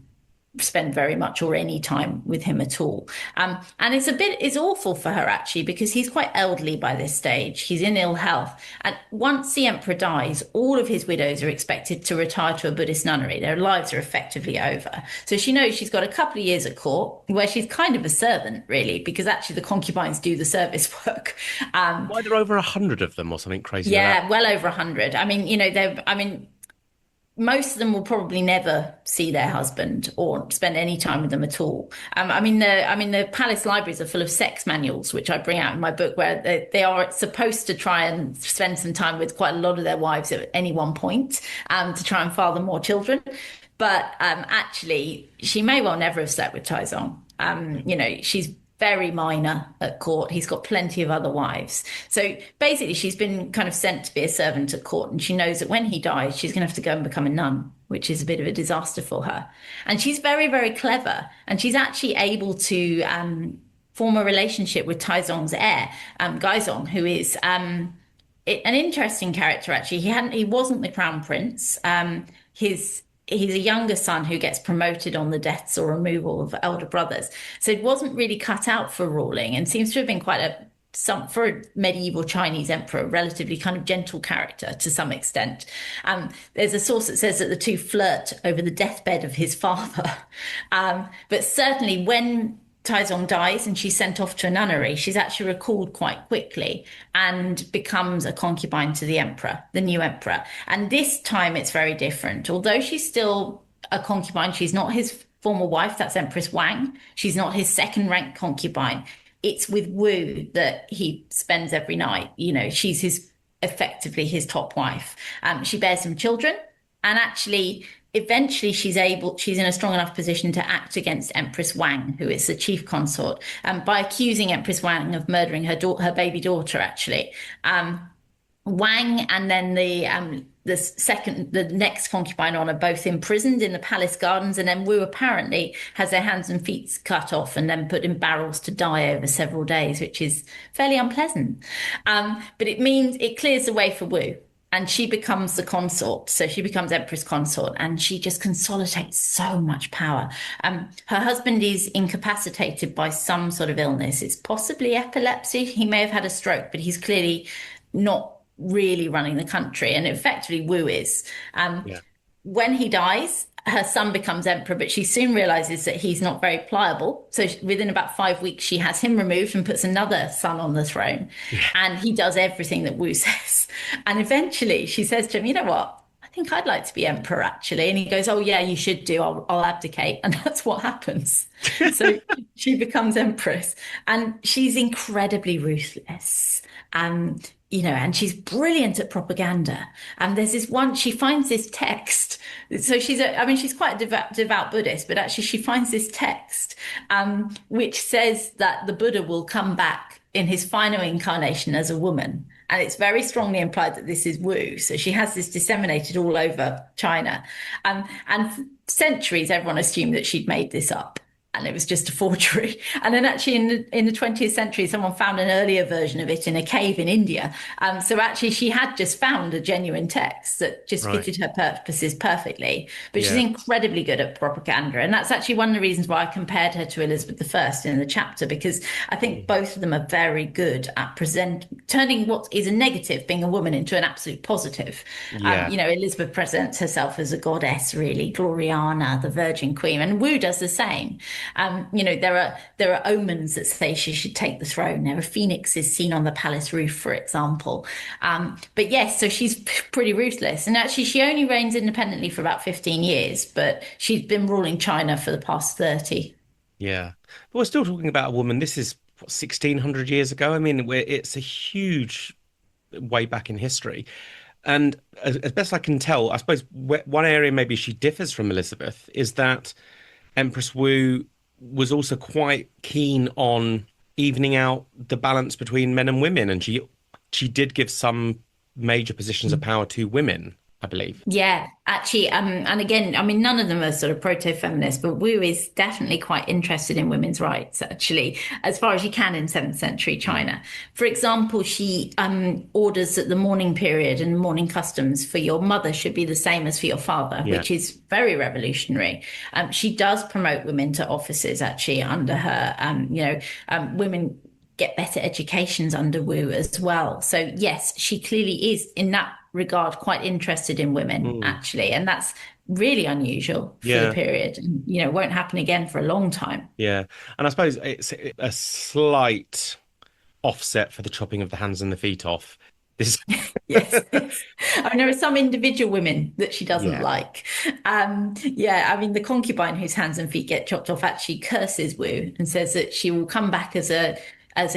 [SPEAKER 2] spend very much or any time with him at all. And it's awful for her actually, because he's quite elderly by this stage. He's in ill health. And once the emperor dies, all of his widows are expected to retire to a Buddhist nunnery. Their lives are effectively over. So she knows she's got a couple of years at court where she's kind of a servant, really, because actually the concubines do the service work.
[SPEAKER 1] Why are there over 100 of them or something crazy like
[SPEAKER 2] Yeah,
[SPEAKER 1] that?
[SPEAKER 2] well over 100. I mean, most of them will probably never see their husband or spend any time with them at all. The palace libraries are full of sex manuals, which I bring out in my book, where they are supposed to try and spend some time with quite a lot of their wives at any one point, to try and father more children. But actually, she may well never have slept with Taizong. She's very minor at court. He's got plenty of other wives. So basically, she's been kind of sent to be a servant at court, and she knows that when he dies, she's going to have to go and become a nun, which is a bit of a disaster for her. And she's very, very clever, and she's actually able to form a relationship with Taizong's heir, Gaizong, who is an interesting character. Actually, he wasn't the crown prince. He's a younger son who gets promoted on the deaths or removal of elder brothers. So it wasn't really cut out for ruling, and seems to have been quite for a medieval Chinese emperor, relatively kind of gentle character to some extent. There's a source that says that the two flirt over the deathbed of his father. But certainly when Taizong dies and she's sent off to a nunnery, she's actually recalled quite quickly and becomes a concubine to the emperor, the new emperor. And this time it's very different. Although she's still a concubine, she's not his former wife, that's Empress Wang. She's not his second rank concubine. It's with Wu that he spends every night. She's effectively his top wife. She bears him children, and actually eventually she's in a strong enough position to act against Empress Wang, who is the chief consort, by accusing Empress Wang of murdering her baby daughter, actually. Wang and then the next concubine on are both imprisoned in the palace gardens, and then Wu apparently has their hands and feet cut off and then put in barrels to die over several days, which is fairly unpleasant. But it clears the way for Wu. And she becomes the consort. So she becomes Empress Consort, and she just consolidates so much power. Her husband is incapacitated by some sort of illness. It's possibly epilepsy. He may have had a stroke, but he's clearly not really running the country. And effectively, Wu is. When he dies, her son becomes emperor, but she soon realizes that he's not very pliable. So within about 5 weeks, she has him removed and puts another son on the throne. And he does everything that Wu says. And eventually she says to him, you know what? I think I'd like to be emperor, actually. And he goes, oh, yeah, you should do. I'll abdicate. And that's what happens. So she becomes empress, and she's incredibly ruthless. And she's brilliant at propaganda. And there's this one, she finds this text. So she's quite a devout Buddhist, but actually she finds this text, which says that the Buddha will come back in his final incarnation as a woman. And it's very strongly implied that this is Wu. So she has this disseminated all over China. And for centuries, everyone assumed that she'd made this up, and it was just a forgery. And then actually in the 20th century, someone found an earlier version of it in a cave in India. So actually she had just found a genuine text that just fitted her purposes perfectly. But she's incredibly good at propaganda. And that's actually one of the reasons why I compared her to Elizabeth I in the chapter, because I think both of them are very good at turning what is a negative, being a woman, into an absolute positive. Elizabeth presents herself as a goddess, really, Gloriana, the Virgin Queen, and Wu does the same. There are omens that say she should take the throne. There are phoenixes seen on the palace roof, for example. But yes, so she's pretty ruthless. And actually, she only reigns independently for about 15 years, but she's been ruling China for the past 30.
[SPEAKER 1] Yeah. But we're still talking about a woman. This is 1600 years ago. I mean, it's a huge way back in history. And as best I can tell, I suppose one area maybe she differs from Elizabeth is that Empress Wu was also quite keen on evening out the balance between men and women, and she did give some major positions of power to women, I believe.
[SPEAKER 2] Yeah, actually, and again, I mean, none of them are sort of proto-feminist, but Wu is definitely quite interested in women's rights, actually, as far as you can in 7th century
[SPEAKER 1] Mm.
[SPEAKER 2] China. For example, she orders that the mourning period and mourning customs for your mother should be the same as for your father,
[SPEAKER 1] Yeah.
[SPEAKER 2] which is very revolutionary. She does promote women to offices, actually, under her. Women get better educations under Wu as well. So yes, she clearly is in that regard quite interested in women
[SPEAKER 1] Mm.
[SPEAKER 2] actually, and that's really unusual for the
[SPEAKER 1] Yeah.
[SPEAKER 2] period. And, won't happen again for a long time.
[SPEAKER 1] Yeah. And I suppose it's a slight offset for the chopping of the hands and the feet off. This,
[SPEAKER 2] Yes. I mean, there are some individual women that she doesn't
[SPEAKER 1] yeah.
[SPEAKER 2] like. Yeah, I mean, the concubine whose hands and feet get chopped off actually curses Wu and says that she will come back as a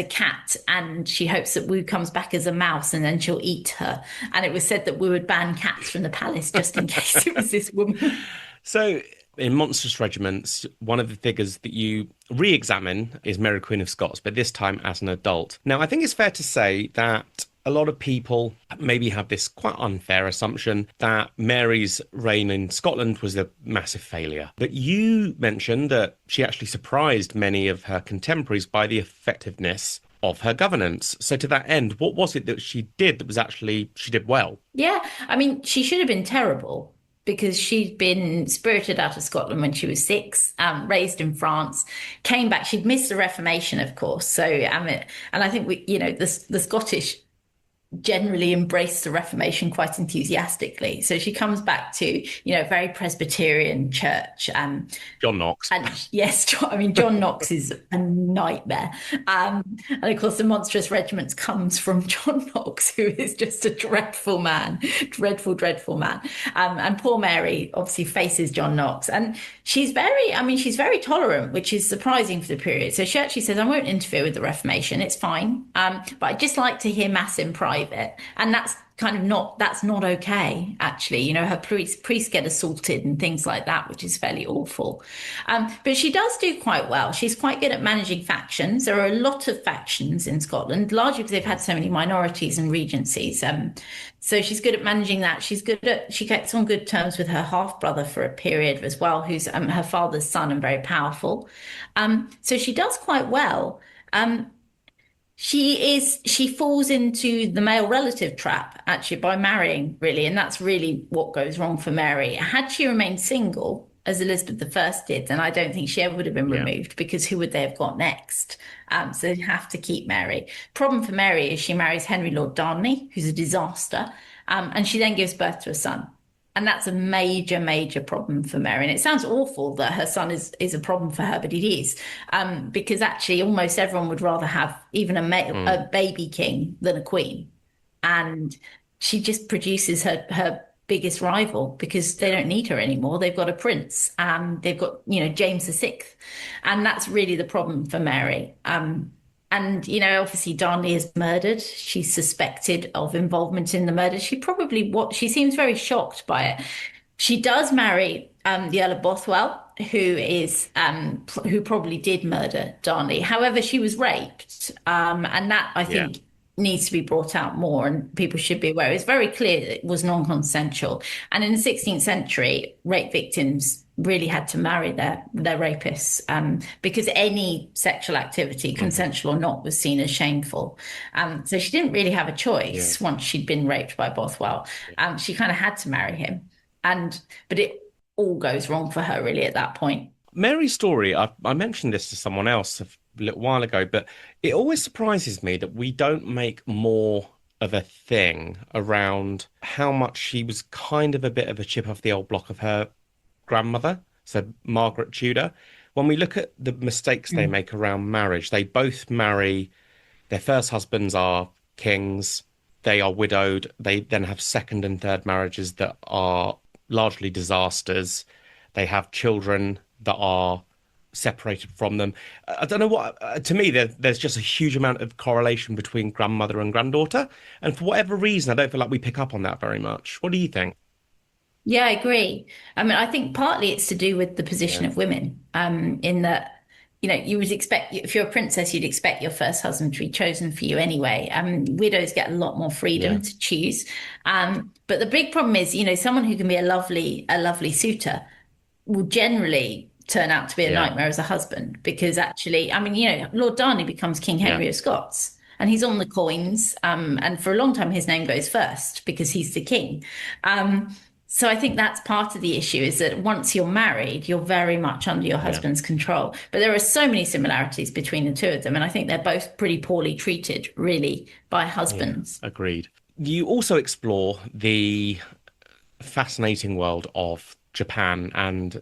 [SPEAKER 2] cat, and she hopes that Wu comes back as a mouse and then she'll eat her. And it was said that Wu would ban cats from the palace just in case it was this woman.
[SPEAKER 1] So in Monstrous Regiments, one of the figures that you re-examine is Mary Queen of Scots, but this time as an adult. Now, I think it's fair to say that a lot of people maybe have this quite unfair assumption that Mary's reign in Scotland was a massive failure. But you mentioned that she actually surprised many of her contemporaries by the effectiveness of her governance. So to that end, what was it that she did that was actually she did well?
[SPEAKER 2] Yeah, I mean, she should have been terrible because she'd been spirited out of Scotland when she was 6, raised in France, came back. She'd missed the Reformation, of course. So, and I think the Scottish generally embraced the Reformation quite enthusiastically. So she comes back to, a very Presbyterian church.
[SPEAKER 1] John Knox.
[SPEAKER 2] And yes, I mean, John Knox is a nightmare. And of course, the Monstrous Regiments comes from John Knox, who is just a dreadful man, dreadful, dreadful man. And poor Mary obviously faces John Knox. And she's very tolerant, which is surprising for the period. So she actually says, I won't interfere with the Reformation. It's fine. But I'd just like to hear mass in private. And that's not okay, actually. Her priests get assaulted and things like that, which is fairly awful. But she does do quite well. She's quite good at managing factions. There are a lot of factions in Scotland, largely because they've had so many minorities and regencies. So she's good at managing that. She gets on good terms with her half brother for a period as well, who's her father's son and very powerful. So she does quite well. She falls into the male relative trap actually by marrying, really, and that's really what goes wrong for Mary. Had she remained single, as Elizabeth I did, then I don't think she ever would have been
[SPEAKER 1] Yeah.
[SPEAKER 2] removed, because who would they have got next? So they'd have to keep Mary. Problem for Mary is she marries Henry Lord Darnley, who's a disaster, and she then gives birth to a son. And that's a major, major problem for Mary. And it sounds awful that her son is a problem for her, but it is. Because actually almost everyone would rather have even a baby king than a queen. And she just produces her biggest rival because they don't need her anymore. They've got a prince. They've got, James VI. And that's really the problem for Mary. And, obviously Darnley is murdered. She's suspected of involvement in the murder. She seems very shocked by it. She does marry the Earl of Bothwell, who probably did murder Darnley. However, she was raped. And that, I
[SPEAKER 1] Yeah.
[SPEAKER 2] think, needs to be brought out more, and people should be aware. It's very clear that it was non-consensual. And in the 16th century, rape victims really had to marry their rapists, because any sexual activity, consensual or not, was seen as shameful. So she didn't really have a choice
[SPEAKER 1] Yeah.
[SPEAKER 2] once she'd been raped by Bothwell. She kind of had to marry him. But it all goes wrong for her really at that point.
[SPEAKER 1] Mary's story, I mentioned this to someone else a little while ago, but it always surprises me that we don't make more of a thing around how much she was kind of a bit of a chip off the old block of her grandmother, so Margaret Tudor. When we look at the mistakes they
[SPEAKER 2] Mm.
[SPEAKER 1] make around marriage, they both marry, their first husbands are kings, they are widowed, they then have second and third marriages that are largely disasters. They have children that are separated from them. I don't know what, to me, there's just a huge amount of correlation between grandmother and granddaughter. And for whatever reason, I don't feel like we pick up on that very much. What do you think?
[SPEAKER 2] Yeah, I agree. I mean, I think partly it's to do with the position
[SPEAKER 1] Yeah.
[SPEAKER 2] of women, in that, you would expect, if you're a princess, you'd expect your first husband to be chosen for you anyway. Widows get a lot more
[SPEAKER 1] Yeah.
[SPEAKER 2] freedom to choose. But the big problem is, someone who can be a lovely suitor will generally turn out to be a
[SPEAKER 1] Yeah.
[SPEAKER 2] nightmare as a husband because actually, I mean, Lord Darnley becomes King
[SPEAKER 1] Yeah.
[SPEAKER 2] Henry of Scots and he's on the coins. And for a long time, his name goes first because he's the king. So I think that's part of the issue is that once you're married, you're very much under your
[SPEAKER 1] Yeah.
[SPEAKER 2] husband's control. But there are so many similarities between the two of them. And I think they're both pretty poorly treated, really, by
[SPEAKER 1] Yeah.
[SPEAKER 2] husbands.
[SPEAKER 1] Agreed. You also explore the fascinating world of Japan and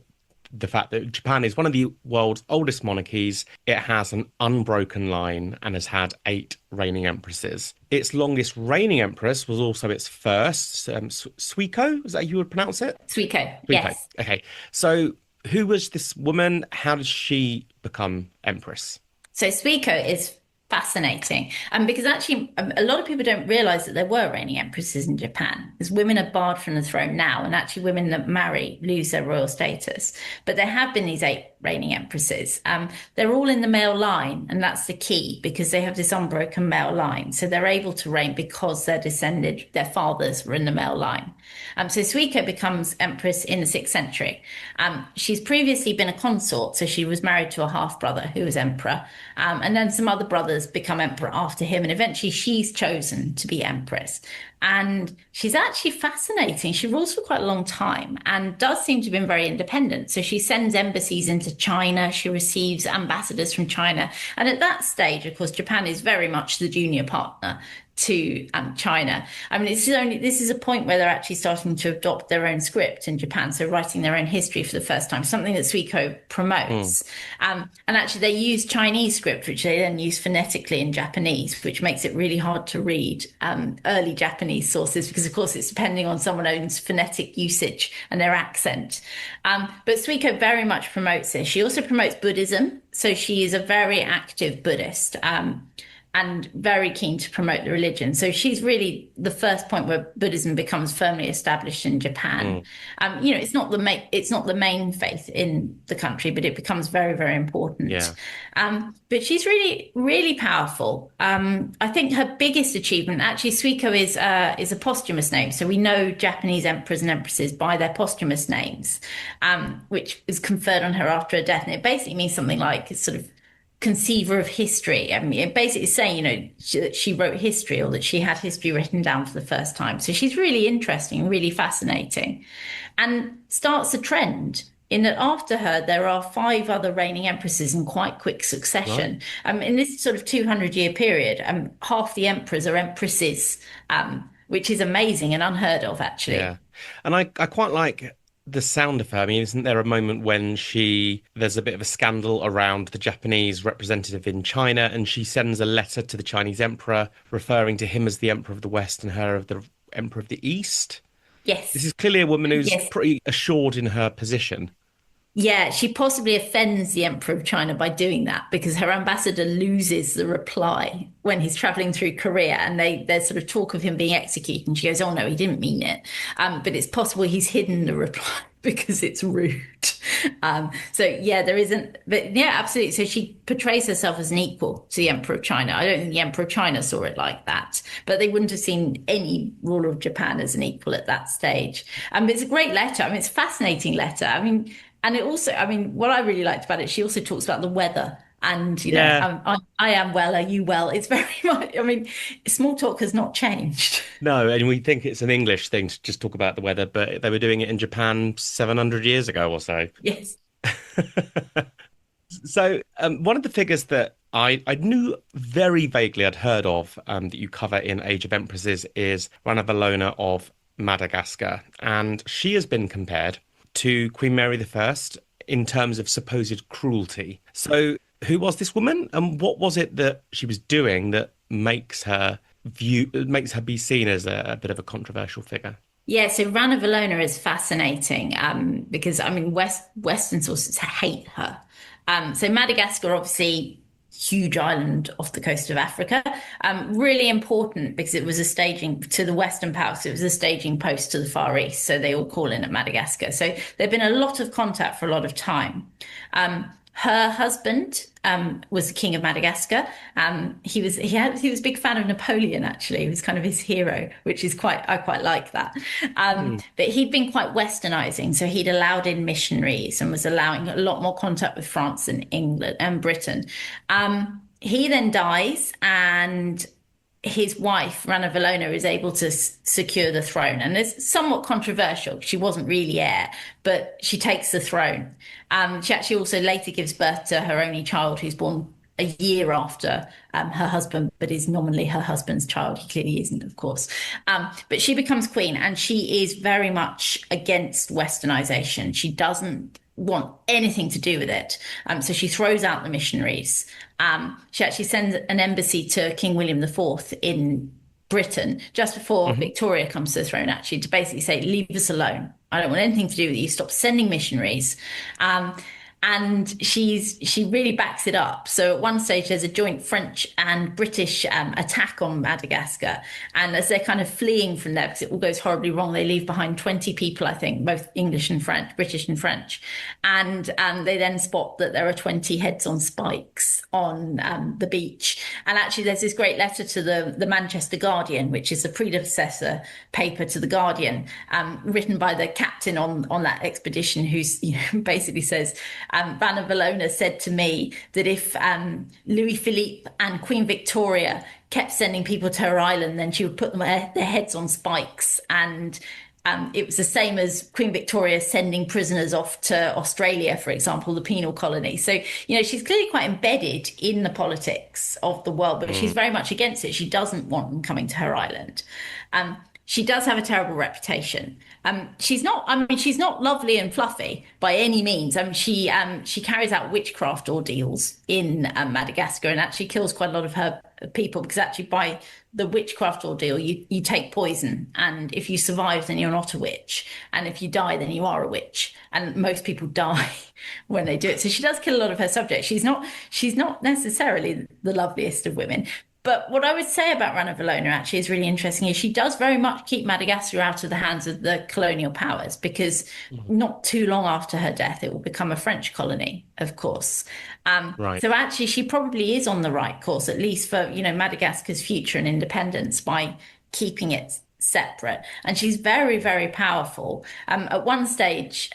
[SPEAKER 1] the fact that Japan is one of the world's oldest monarchies. It has an unbroken line and has had 8 reigning empresses. Its longest reigning empress was also its first, Suiko, is that how you would pronounce it?
[SPEAKER 2] Suiko,
[SPEAKER 1] Suiko.
[SPEAKER 2] yes.
[SPEAKER 1] Okay. So who was this woman? How did she become empress?
[SPEAKER 2] So Suiko is fascinating. Because actually, a lot of people don't realize that there were reigning empresses in Japan, because women are barred from the throne now, and actually women that marry lose their royal status. But there have been these 8 reigning empresses. They're all in the male line, and that's the key, because they have this unbroken male line. So they're able to reign because their fathers were in the male line. So Suiko becomes empress in the 6th century. She's previously been a consort, so she was married to a half brother who was emperor. And then some other brothers become emperor after him. And eventually she's chosen to be empress. And she's actually fascinating. She rules for quite a long time and does seem to have been very independent. So she sends embassies into China. She receives ambassadors from China. And at that stage, of course, Japan is very much the junior partner to China. I mean, this is a point where they're actually starting to adopt their own script in Japan, so writing their own history for the first time, something that Suiko promotes. And actually, they use Chinese script, which they then use phonetically in Japanese, which makes it really hard to read early Japanese sources because, of course, it's depending on someone's phonetic usage and their accent. But Suiko very much promotes this. She also promotes Buddhism, so she is a very active Buddhist. And very keen to promote the religion. So she's really the first point where Buddhism becomes firmly established in Japan. It's not the main faith in the country, but it becomes very, very important.
[SPEAKER 1] Yeah.
[SPEAKER 2] But she's really, really powerful. I think her biggest achievement, actually, Suiko is a posthumous name. So we know Japanese emperors and empresses by their posthumous names, which is conferred on her after her death. And it basically means something like sort of conceiver of history. I mean, it basically saying, that she wrote history or that she had history written down for the first time. So she's really interesting, really fascinating, and starts a trend in that after her, there are 5 other reigning empresses in quite quick succession.
[SPEAKER 1] Right.
[SPEAKER 2] In this sort of 200-year period, half the emperors are empresses, which is amazing and unheard of, actually.
[SPEAKER 1] Yeah. And I quite like the sound of her. I mean, isn't there a moment when there's a bit of a scandal around the Japanese representative in China, and she sends a letter to the Chinese emperor referring to him as the emperor of the West and her of the emperor of the East?
[SPEAKER 2] Yes.
[SPEAKER 1] This is clearly a woman who's
[SPEAKER 2] Yes.
[SPEAKER 1] pretty assured in her position.
[SPEAKER 2] Yeah, she possibly offends the Emperor of China by doing that because her ambassador loses the reply when he's traveling through Korea, and there's sort of talk of him being executed. And she goes, "Oh no, he didn't mean it." But it's possible he's hidden the reply because it's rude. So yeah, there isn't, but yeah, absolutely. So she portrays herself as an equal to the Emperor of China. I don't think the Emperor of China saw it like that, but they wouldn't have seen any ruler of Japan as an equal at that stage. It's a great letter. I mean, it's a fascinating letter. And it also, what I really liked about it, she also talks about the weather. And,
[SPEAKER 1] Yeah.
[SPEAKER 2] I am well, are you well? It's very much, small talk has not changed.
[SPEAKER 1] No, and we think it's an English thing to just talk about the weather, but they were doing it in Japan 700 years ago or so.
[SPEAKER 2] Yes.
[SPEAKER 1] So, one of the figures that I knew very vaguely, I'd heard of, that you cover in Age of Empresses is Rana Valona of Madagascar. And she has been compared to Queen Mary I in terms of supposed cruelty. So who was this woman, and what was it that she was doing that makes her be seen as a bit of a controversial figure?
[SPEAKER 2] Yeah, so Rana Valona is fascinating because Western sources hate her. So Madagascar, obviously, huge island off the coast of Africa. Really important because it was a staging to the Western powers. It was a staging post to the Far East. So they all call in at Madagascar. So there'd been a lot of contact for a lot of time. Her husband was the king of Madagascar. He was a big fan of Napoleon. Actually, he was kind of his hero, which is I quite like that. But he'd been quite westernizing, so he'd allowed in missionaries and was allowing a lot more contact with France and England and Britain. He then dies, and his wife, Rana Valona, is able to secure the throne. And it's somewhat controversial. She wasn't really heir, but she takes the throne. She actually also later gives birth to her only child, who's born a year after her husband, but is nominally her husband's child. He clearly isn't, of course. But she becomes queen, and she is very much against westernization. She doesn't want anything to do with it. So she throws out the missionaries. She actually sends an embassy to King William IV in Britain just before Victoria comes to the throne, actually, to basically say, leave us alone. I don't want anything to do with you. Stop sending missionaries. And she really backs it up. So at one stage, there's a joint French and British attack on Madagascar. And as they're kind of fleeing from there, because it all goes horribly wrong, they leave behind 20 people, I think, both English and French, British and French. And they then spot that there are 20 heads on spikes on the beach. And actually, there's this great letter to the Manchester Guardian, which is the predecessor paper to the Guardian, written by the captain on that expedition, who's basically says, Rana Valona said to me that if Louis Philippe and Queen Victoria kept sending people to her island, then she would put their heads on spikes. And it was the same as Queen Victoria sending prisoners off to Australia, for example, the penal colony. So, she's clearly quite embedded in the politics of the world, but she's very much against it. She doesn't want them coming to her island. She does have a terrible reputation. She's not lovely and fluffy by any means. She carries out witchcraft ordeals in Madagascar and actually kills quite a lot of her people, because actually by the witchcraft ordeal, you take poison, and if you survive, then you're not a witch. And if you die, then you are a witch. And most people die when they do it. So she does kill a lot of her subjects. She's not necessarily the loveliest of women. But what I would say about Rana Valona actually is really interesting is she does very much keep Madagascar out of the hands of the colonial powers, because not too long after her death, it will become a French colony, of course. Right. So actually, she probably is on the right course, at least for, Madagascar's future and independence, by keeping it separate. And she's very, very powerful. At one stage,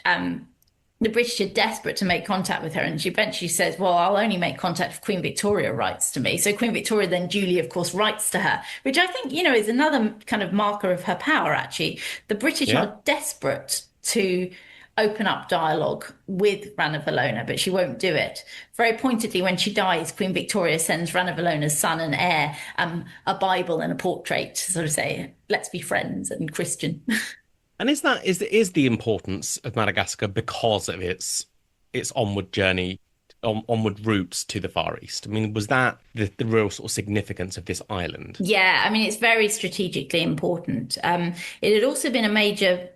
[SPEAKER 2] the British are desperate to make contact with her, and she eventually says, well, I'll only make contact if Queen Victoria writes to me. So Queen Victoria then duly, of course, writes to her, which I think, is another kind of marker of her power, actually. The British are desperate to open up dialogue with Rana Valona, but she won't do it. Very pointedly, when she dies, Queen Victoria sends Rana Valona's son and heir a Bible and a portrait to sort of say, let's be friends and Christian.
[SPEAKER 1] And is the importance of Madagascar because of its onward journey, onward routes to the Far East? I mean, was that the real sort of significance of this island? Yeah,
[SPEAKER 2] I mean, it's very strategically important. It had also been a major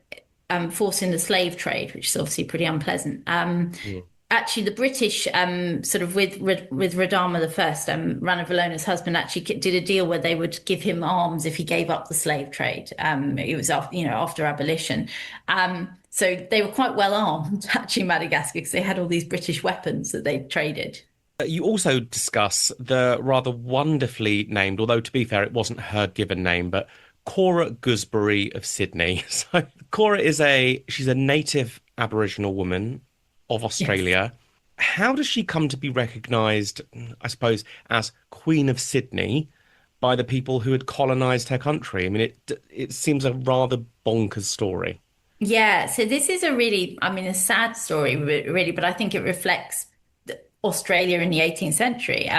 [SPEAKER 2] force in the slave trade, which is obviously pretty unpleasant. Actually, the British, sort of with Radama I, Rana Valona's husband, actually did a deal where they would give him arms if he gave up the slave trade. It was after abolition. So they were quite well armed, actually, Madagascar, because they had all these British weapons that they traded.
[SPEAKER 1] You also discuss the rather wonderfully named, although to be fair, it wasn't her given name, but Cora Gooseberry of Sydney. So Cora she's a native Aboriginal woman of Australia. Yes. How does she come to be recognised, I suppose, as Queen of Sydney by the people who had colonised her country? I mean, it seems a rather bonkers story.
[SPEAKER 2] Yeah, so this is a sad story, really, but I think it reflects Australia in the 18th century.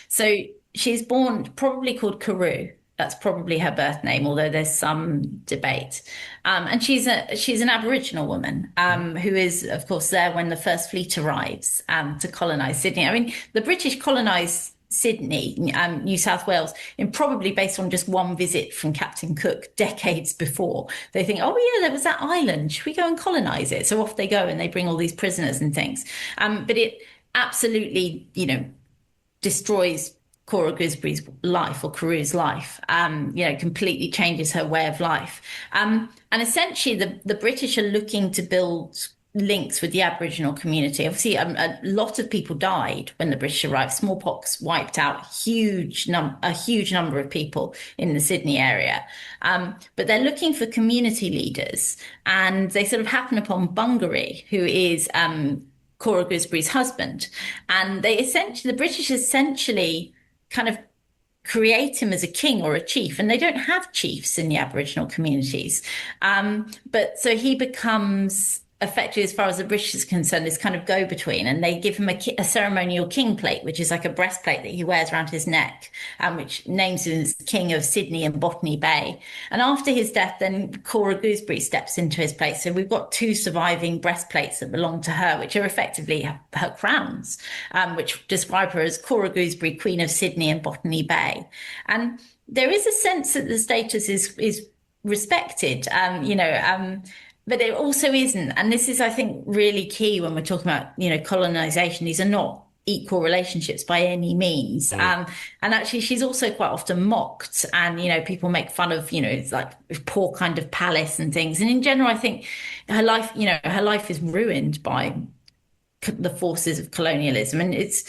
[SPEAKER 2] So she's born, probably called Karoo. That's probably her birth name, although there's some debate. And she's an Aboriginal woman who is, of course, there when the first fleet arrives to colonise Sydney. I mean, the British colonised Sydney, New South Wales, probably based on just one visit from Captain Cook decades before. They think, oh yeah, there was that island. Should we go and colonise it? So off they go, and they bring all these prisoners and things. But absolutely, destroys Cora Gooseberry's life or Carewe's life, completely changes her way of life. And essentially, the British are looking to build links with the Aboriginal community. Obviously, a lot of people died when the British arrived. Smallpox wiped out a huge number of people in the Sydney area. But they're looking for community leaders, and they sort of happen upon Bungaree, who is Cora Gooseberry's husband. And the British essentially kind of create him as a king or a chief, and they don't have chiefs in the Aboriginal communities. But so he becomes effectively, as far as the British is concerned, this kind of go-between, and they give him a ceremonial king plate, which is like a breastplate that he wears around his neck, which names him as King of Sydney and Botany Bay. And after his death, then Cora Gooseberry steps into his place. So we've got two surviving breastplates that belong to her, which are effectively her crowns, which describe her as Cora Gooseberry, Queen of Sydney and Botany Bay. And there is a sense that the status is respected, but it also isn't. And this is, I think, really key when we're talking about, colonization. These are not equal relationships by any means. And actually, she's also quite often mocked. And, people make fun of, it's like a poor kind of palace and things. And in general, I think her life is ruined by the forces of colonialism. And it's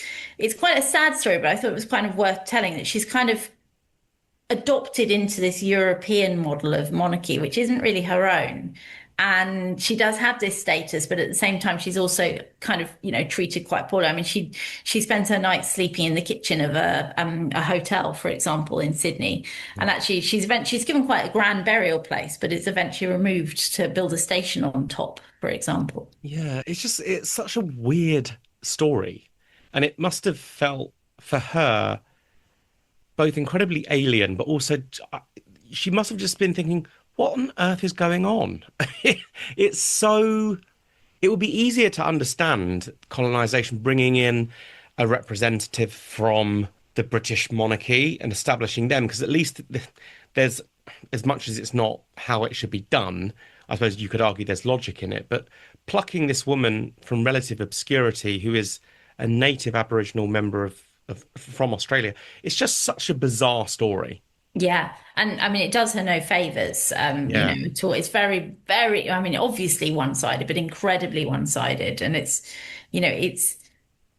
[SPEAKER 2] quite a sad story, but I thought it was kind of worth telling that she's kind of adopted into this European model of monarchy, which isn't really her own. And she does have this status, but at the same time, she's also kind of, treated quite poorly. I mean, she spends her nights sleeping in the kitchen of a hotel, for example, in Sydney. And actually, she's given quite a grand burial place, but it's eventually removed to build a station on top, for example.
[SPEAKER 1] Yeah, it's such a weird story. And it must have felt for her both incredibly alien, but also she must have just been thinking, what on earth is going on? It would be easier to understand colonization, bringing in a representative from the British monarchy and establishing them, because at least there's, as much as it's not how it should be done, I suppose you could argue there's logic in it, but plucking this woman from relative obscurity who is a native Aboriginal member from Australia, it's just such a bizarre story.
[SPEAKER 2] Yeah. And I mean, it does her no favors, at all. It's very, very, I mean, obviously one-sided, but incredibly one-sided. And it's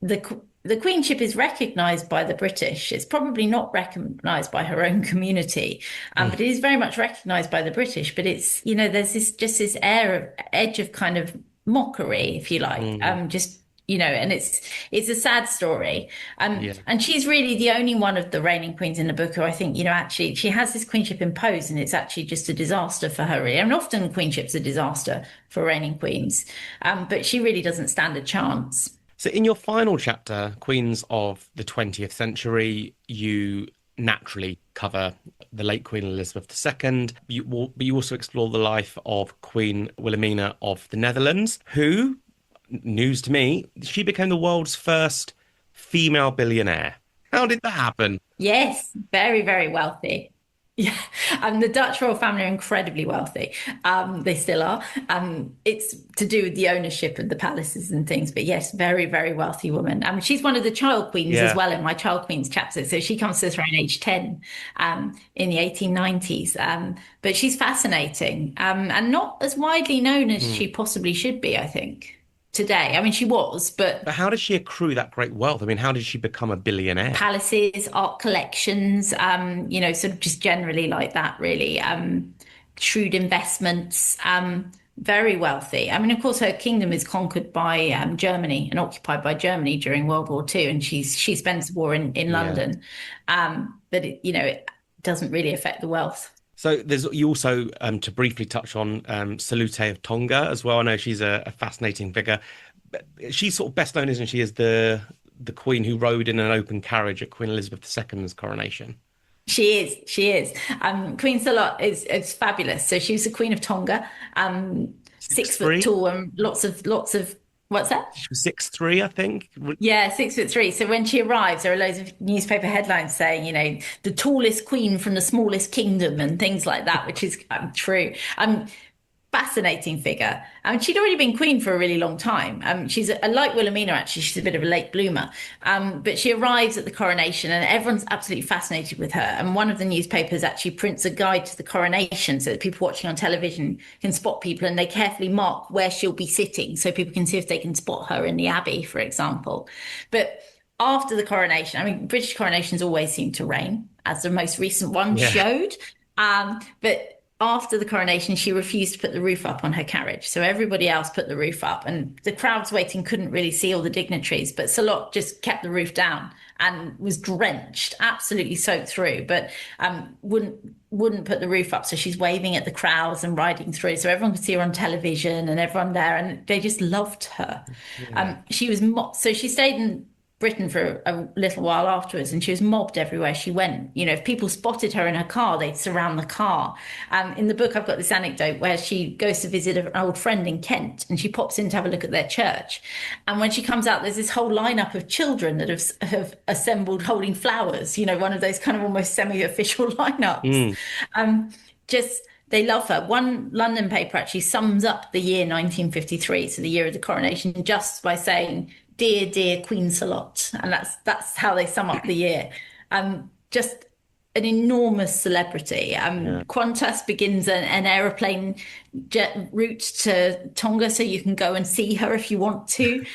[SPEAKER 2] the queenship is recognized by the British. It's probably not recognized by her own community, but it is very much recognized by the British. But it's, there's this edge of kind of mockery, if you like, and it's a sad story. And she's really the only one of the reigning queens in the book who I think, actually she has this queenship imposed, and it's actually just a disaster for her, really. I mean, often queenship's a disaster for reigning queens, but she really doesn't stand a chance.
[SPEAKER 1] So in your final chapter, Queens of the 20th Century, you naturally cover the late Queen Elizabeth II. But you also explore the life of Queen Wilhelmina of the Netherlands, who, news to me, she became the world's first female billionaire. How did that happen?
[SPEAKER 2] Yes, very, very wealthy. Yeah, the Dutch royal family are incredibly wealthy. They still are. It's to do with the ownership of the palaces and things. But yes, very, very wealthy woman. She's one of the child queens as well in my child queens chapter. So she comes to us around age 10 in the 1890s. But she's fascinating and not as widely known as she possibly should be, I think, today. I mean, she was, but
[SPEAKER 1] how did she accrue that great wealth? I mean, how did she become a billionaire?
[SPEAKER 2] Palaces, art collections, sort of just generally like that, really. Shrewd investments, very wealthy. I mean, of course, her kingdom is conquered by Germany and occupied by Germany during World War II, and she spends the war in London. But it doesn't really affect the wealth.
[SPEAKER 1] So you also, to briefly touch on Salute of Tonga as well. I know she's a fascinating figure. She's sort of best known, isn't she, as the queen who rode in an open carriage at Queen Elizabeth II's coronation.
[SPEAKER 2] She is. Queen Salute is fabulous. So she was the Queen of Tonga, 6 foot tall and lots of. What's that?
[SPEAKER 1] She was 6'3", I think.
[SPEAKER 2] Yeah, 6'3". So when she arrives, there are loads of newspaper headlines saying, the tallest queen from the smallest kingdom and things like that, which is true. fascinating figure. She'd already been queen for a really long time. She's like Wilhelmina, actually. She's a bit of a late bloomer. But she arrives at the coronation and everyone's absolutely fascinated with her. And one of the newspapers actually prints a guide to the coronation so that people watching on television can spot people, and they carefully mark where she'll be sitting so people can see if they can spot her in the Abbey, for example. But after the coronation, I mean, British coronations always seem to reign, as the most recent one showed. But after the coronation, she refused to put the roof up on her carriage. So everybody else put the roof up, and the crowds waiting couldn't really see all the dignitaries. But Salot just kept the roof down and was drenched, absolutely soaked through, but wouldn't put the roof up. So she's waving at the crowds and riding through. So everyone could see her on television and everyone there, and they just loved her. She was so she stayed in Britain for a little while afterwards, and she was mobbed everywhere she went. You know, if people spotted her in her car, they'd surround the car. In the book, I've got this anecdote where she goes to visit an old friend in Kent, and she pops in to have a look at their church. And when she comes out, there's this whole lineup of children that have assembled holding flowers. You know, one of those kind of almost semi-official lineups. They love her. One London paper actually sums up the year 1953, so the year of the coronation, just by saying, "Dear, dear Queen Salot," and that's how they sum up the year. Just an enormous celebrity. Qantas begins an aeroplane jet route to Tonga, so you can go and see her if you want to.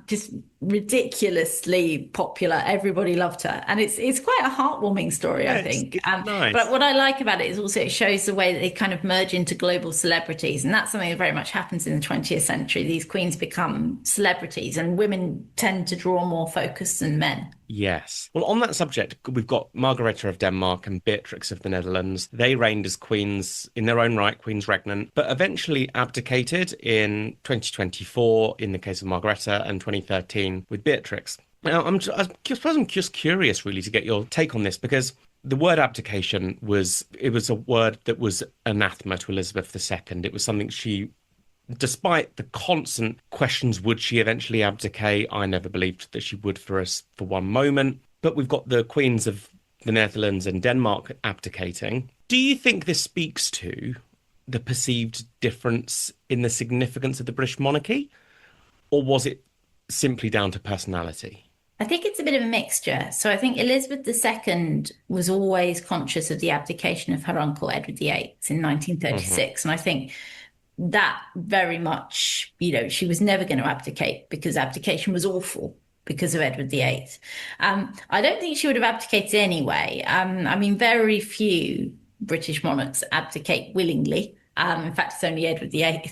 [SPEAKER 2] Just ridiculously popular. Everybody loved her, and it's quite a heartwarming story, I think.
[SPEAKER 1] It's nice.
[SPEAKER 2] But what I like about it is also it shows the way that they kind of merge into global celebrities, and that's something that very much happens in the 20th century. These queens become celebrities, and women tend to draw more focus than men.
[SPEAKER 1] Yes. Well, on that subject, we've got Margaretha of Denmark and Beatrix of the Netherlands. They reigned as queens in their own right, queens regnant, but eventually abdicated in 2024 in the case of Margaretha and 2013 with Beatrix. Now, I suppose I'm just curious, really, to get your take on this, because the word abdication was a word that was anathema to Elizabeth II. It was something she, despite the constant questions, would she eventually abdicate? I never believed that she would for one moment. But we've got the queens of the Netherlands and Denmark abdicating. Do you think this speaks to the perceived difference in the significance of the British monarchy? Or was it simply down to personality?
[SPEAKER 2] I think it's a bit of a mixture. So I think Elizabeth II was always conscious of the abdication of her uncle Edward VIII in 1936. And I think that very much, she was never going to abdicate because abdication was awful because of Edward VIII. I don't think she would have abdicated anyway. I mean, very few British monarchs abdicate willingly. In fact, it's only Edward VIII.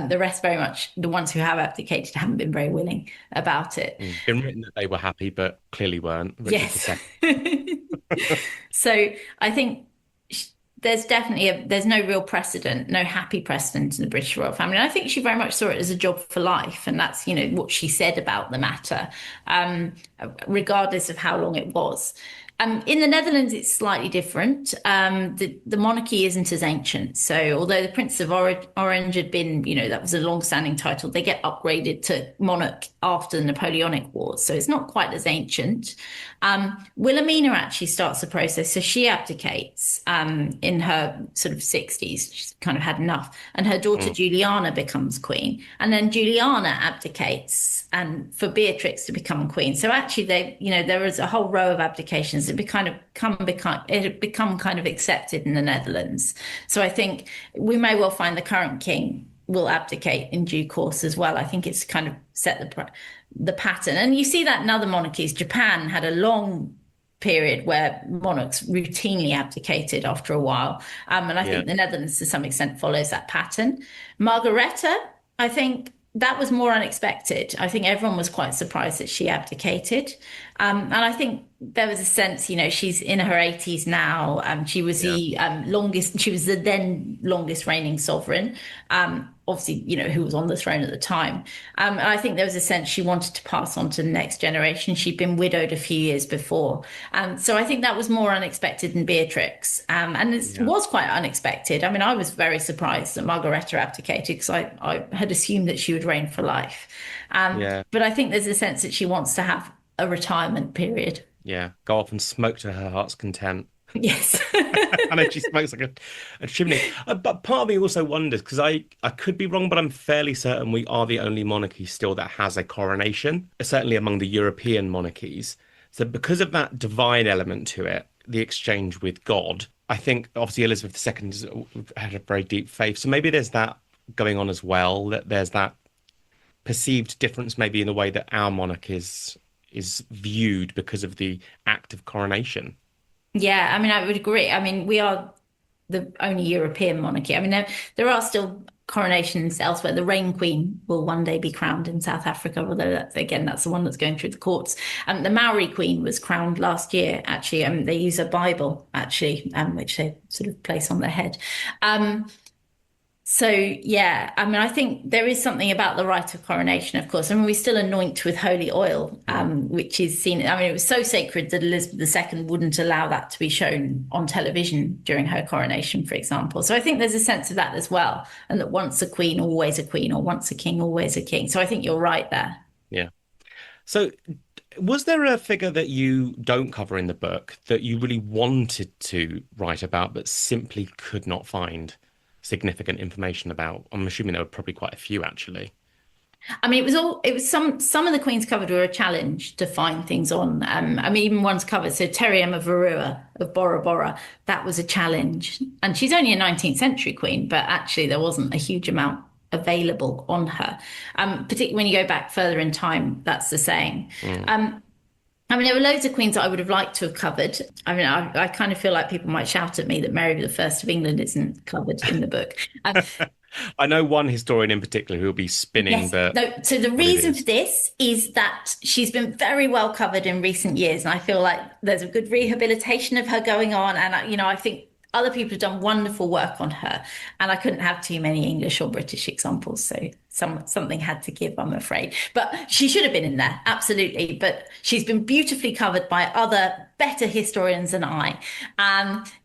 [SPEAKER 2] The rest, very much, the ones who have abdicated haven't been very willing about it.
[SPEAKER 1] It's been written that they were happy, but clearly weren't.
[SPEAKER 2] Yes. So I think there's definitely there's no real precedent, no happy precedent in the British royal family. And I think she very much saw it as a job for life. And that's, what she said about the matter, regardless of how long it was. In the Netherlands, it's slightly different. The monarchy isn't as ancient. So although the Prince of Orange had been, that was a long-standing title, they get upgraded to monarch after the Napoleonic Wars. So it's not quite as ancient. Wilhelmina actually starts the process. So she abdicates in her sort of 60s. She's kind of had enough. And her daughter Juliana becomes queen. And then Juliana abdicates and for Beatrix to become queen. So actually, there is a whole row of abdications. It had become kind of accepted in the Netherlands. So I think we may well find the current king will abdicate in due course as well. I think it's kind of set the pattern. And you see that in other monarchies. Japan had a long period where monarchs routinely abdicated after a while. And I think the Netherlands to some extent follows that pattern. Margaretha, I think that was more unexpected. I think everyone was quite surprised that she abdicated. And I think there was a sense, she's in her 80s now. She was the then longest reigning sovereign. Obviously, who was on the throne at the time. And I think there was a sense she wanted to pass on to the next generation. She'd been widowed a few years before. So I think that was more unexpected than Beatrix. And it was quite unexpected. I mean, I was very surprised that Margaretha abdicated because I had assumed that she would reign for life. But I think there's a sense that she wants to have a retirement period.
[SPEAKER 1] Yeah, go off and smoke to her heart's content.
[SPEAKER 2] Yes.
[SPEAKER 1] I know she smokes like a chimney. But part of me also wonders, because I could be wrong, but I'm fairly certain we are the only monarchy still that has a coronation, certainly among the European monarchies. So because of that divine element to it, the exchange with God, I think obviously Elizabeth II had a very deep faith. So maybe there's that going on as well, that there's that perceived difference maybe in the way that our monarch is viewed because of the act of coronation.
[SPEAKER 2] Yeah, I mean, I would agree. I mean, we are the only European monarchy. I mean, there are still coronations elsewhere. The Reign Queen will one day be crowned in South Africa, although that's the one that's going through the courts. The Maori Queen was crowned last year, actually. They use a Bible, actually, which they sort of place on their head. So, yeah, I mean, I think there is something about the rite of coronation, of course. I mean, we still anoint with holy oil, which is seen. I mean, it was so sacred that Elizabeth II wouldn't allow that to be shown on television during her coronation, for example. So I think there's a sense of that as well. And that once a queen, always a queen, or once a king, always a king. So I think you're right there.
[SPEAKER 1] Yeah. So was there a figure that you don't cover in the book that you really wanted to write about but simply could not find significant information about? I'm assuming there were probably quite a few actually.
[SPEAKER 2] I mean, it was some of the queens covered were a challenge to find things on. I mean, even one's covered. So Terry Emma Varua of Bora Bora, that was a challenge. And she's only a 19th century queen, but actually there wasn't a huge amount available on her. Particularly when you go back further in time, that's the same. I mean, there were loads of queens that I would have liked to have covered. I mean, I kind of feel like people might shout at me that Mary the First of England isn't covered in the book.
[SPEAKER 1] I know one historian in particular who will be spinning
[SPEAKER 2] Yes. No, so the
[SPEAKER 1] what it
[SPEAKER 2] reason
[SPEAKER 1] is.
[SPEAKER 2] for this is that she's been very well covered in recent years, and I feel like there's a good rehabilitation of her going on. And I think other people have done wonderful work on her, and I couldn't have too many English or British examples, so something had to give, I'm afraid. But she should have been in there, absolutely. But she's been beautifully covered by other better historians than I.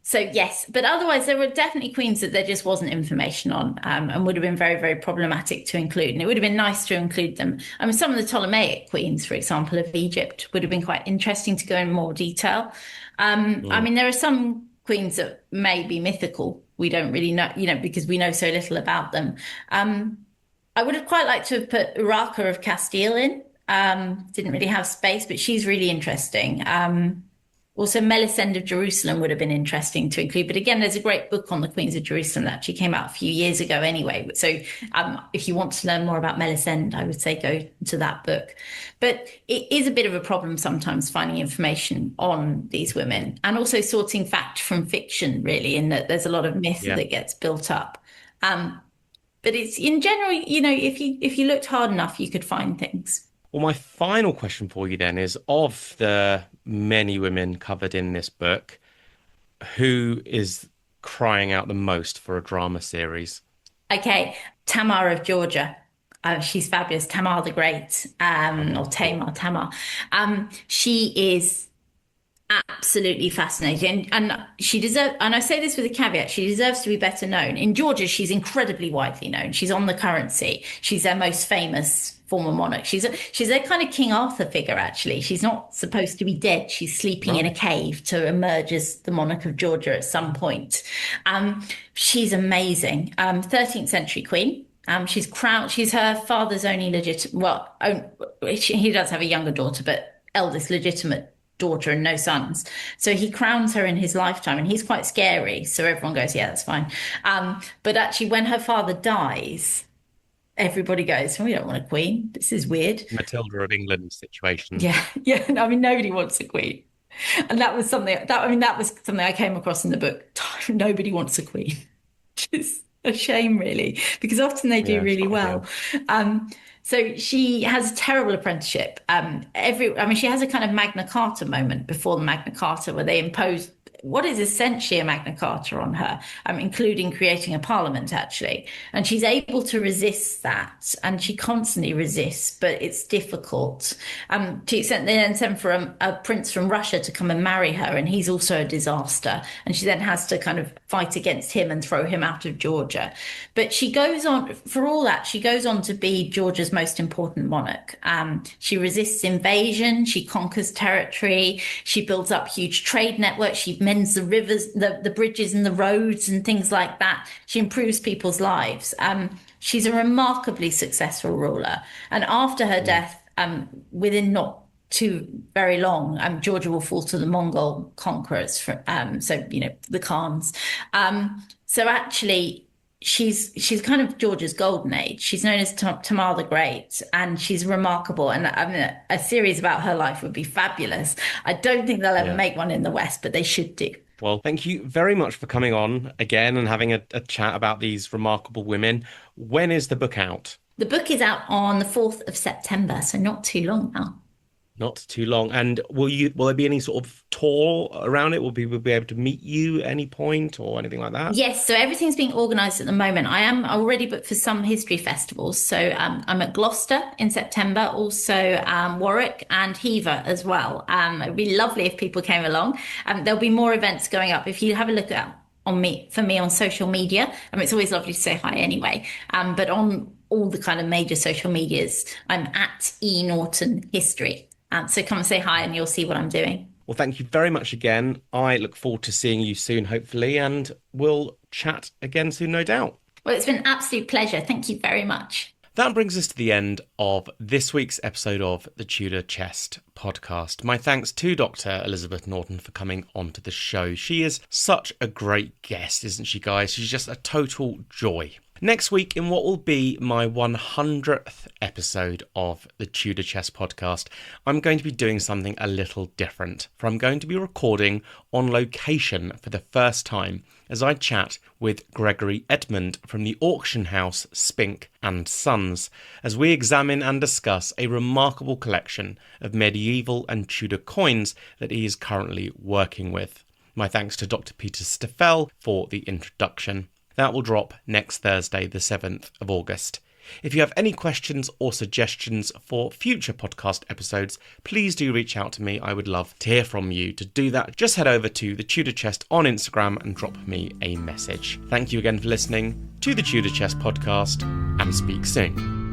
[SPEAKER 2] So yes, but otherwise there were definitely queens that there just wasn't information on, and would have been very, very problematic to include. And it would have been nice to include them. I mean, some of the Ptolemaic queens, for example, of Egypt, would have been quite interesting to go in more detail. I mean, there are some queens that may be mythical. We don't really know, because we know so little about them. I would have quite liked to have put Urraca of Castile in. Didn't really have space, but she's really interesting. Also, Melisende of Jerusalem would have been interesting to include. But again, there's a great book on the Queens of Jerusalem that actually came out a few years ago anyway. So if you want to learn more about Melisende, I would say go to that book. But it is a bit of a problem sometimes finding information on these women and also sorting fact from fiction, really, in that there's a lot of myth
[SPEAKER 1] Yeah.
[SPEAKER 2] that gets built up. But it's in general, if you looked hard enough, you could find things.
[SPEAKER 1] Well, my final question for you then is, of the many women covered in this book, who is crying out the most for a drama series?
[SPEAKER 2] Okay, Tamar of Georgia. She's fabulous. Tamar the Great, or Tamar. She is absolutely fascinating, and she deserves. And I say this with a caveat: she deserves to be better known. In Georgia, she's incredibly widely known. She's on the currency. She's their most famous former monarch. She's a kind of King Arthur figure. Actually, she's not supposed to be dead. She's sleeping in a cave to emerge as the monarch of Georgia at some point. She's amazing. 13th century queen. She's crowned. She's her father's only legitimate. Well, he does have a younger daughter, but eldest legitimate daughter and no sons. So he crowns her in his lifetime, and he's quite scary. So everyone goes, yeah, that's fine. But actually, when her father dies, everybody goes, we don't want a queen. This is weird.
[SPEAKER 1] Matilda of England situation.
[SPEAKER 2] Yeah, yeah. I mean, nobody wants a queen. And that was something I came across in the book. Nobody wants a queen. Which is a shame, really, because often they do
[SPEAKER 1] Yeah, it's
[SPEAKER 2] really
[SPEAKER 1] not
[SPEAKER 2] well.
[SPEAKER 1] ideal.
[SPEAKER 2] So she has a terrible apprenticeship. She has a kind of Magna Carta moment before the Magna Carta where they impose what is essentially a Magna Carta on her, including creating a parliament, actually. And she's able to resist that, and she constantly resists, but it's difficult. To the extent they then send for a prince from Russia to come and marry her, and he's also a disaster. And she then has to kind of fight against him and throw him out of Georgia. But she goes on, for all that, she goes on to be Georgia's most important monarch. She resists invasion, she conquers territory, she builds up huge trade networks, she mends the rivers, the bridges and the roads and things like that. She improves people's lives. She's a remarkably successful ruler. And after her death, within not too very long, Georgia will fall to the Mongol conquerors, the Khans. So actually, she's kind of Georgia's golden age. She's known as Tamar the Great, and she's remarkable. And I mean, a series about her life would be fabulous. I don't think they'll ever make one in the West, but they should do.
[SPEAKER 1] Well, thank you very much for coming on again and having a chat about these remarkable women. When is the book out?
[SPEAKER 2] The book is out on the 4th of September, so not too long now.
[SPEAKER 1] Not too long. And will there be any sort of tour around it? Will people be able to meet you at any point or anything like that?
[SPEAKER 2] Yes, so everything's being organised at the moment. I am already booked for some history festivals. So I'm at Gloucester in September, also Warwick and Hever as well. It'd be lovely if people came along. There'll be more events going up. If you have a look for me on social media, it's always lovely to say hi anyway. But on all the kind of major social medias, I'm at E Norton History. So come and say hi and you'll see what I'm doing.
[SPEAKER 1] Well, thank you very much again. I look forward to seeing you soon, hopefully, and we'll chat again soon, no doubt.
[SPEAKER 2] Well, it's been an absolute pleasure. Thank you very much.
[SPEAKER 1] That brings us to the end of this week's episode of the Tudor Chest podcast. My thanks to Dr Elizabeth Norton for coming onto the show. She is such a great guest, isn't she, guys? She's just a total joy. Next week, in what will be my 100th episode of the Tudor Chess podcast, I'm going to be doing something a little different. For I'm going to be recording on location for the first time as I chat with Gregory Edmond from the auction house Spink and Sons, as we examine and discuss a remarkable collection of medieval and Tudor coins that he is currently working with. My thanks to Dr. Peter Steffel for the introduction. That will drop next Thursday, the 7th of August. If you have any questions or suggestions for future podcast episodes, please do reach out to me. I would love to hear from you. To do that, just head over to the Tudor Chest on Instagram and drop me a message. Thank you again for listening to the Tudor Chest podcast, and speak soon.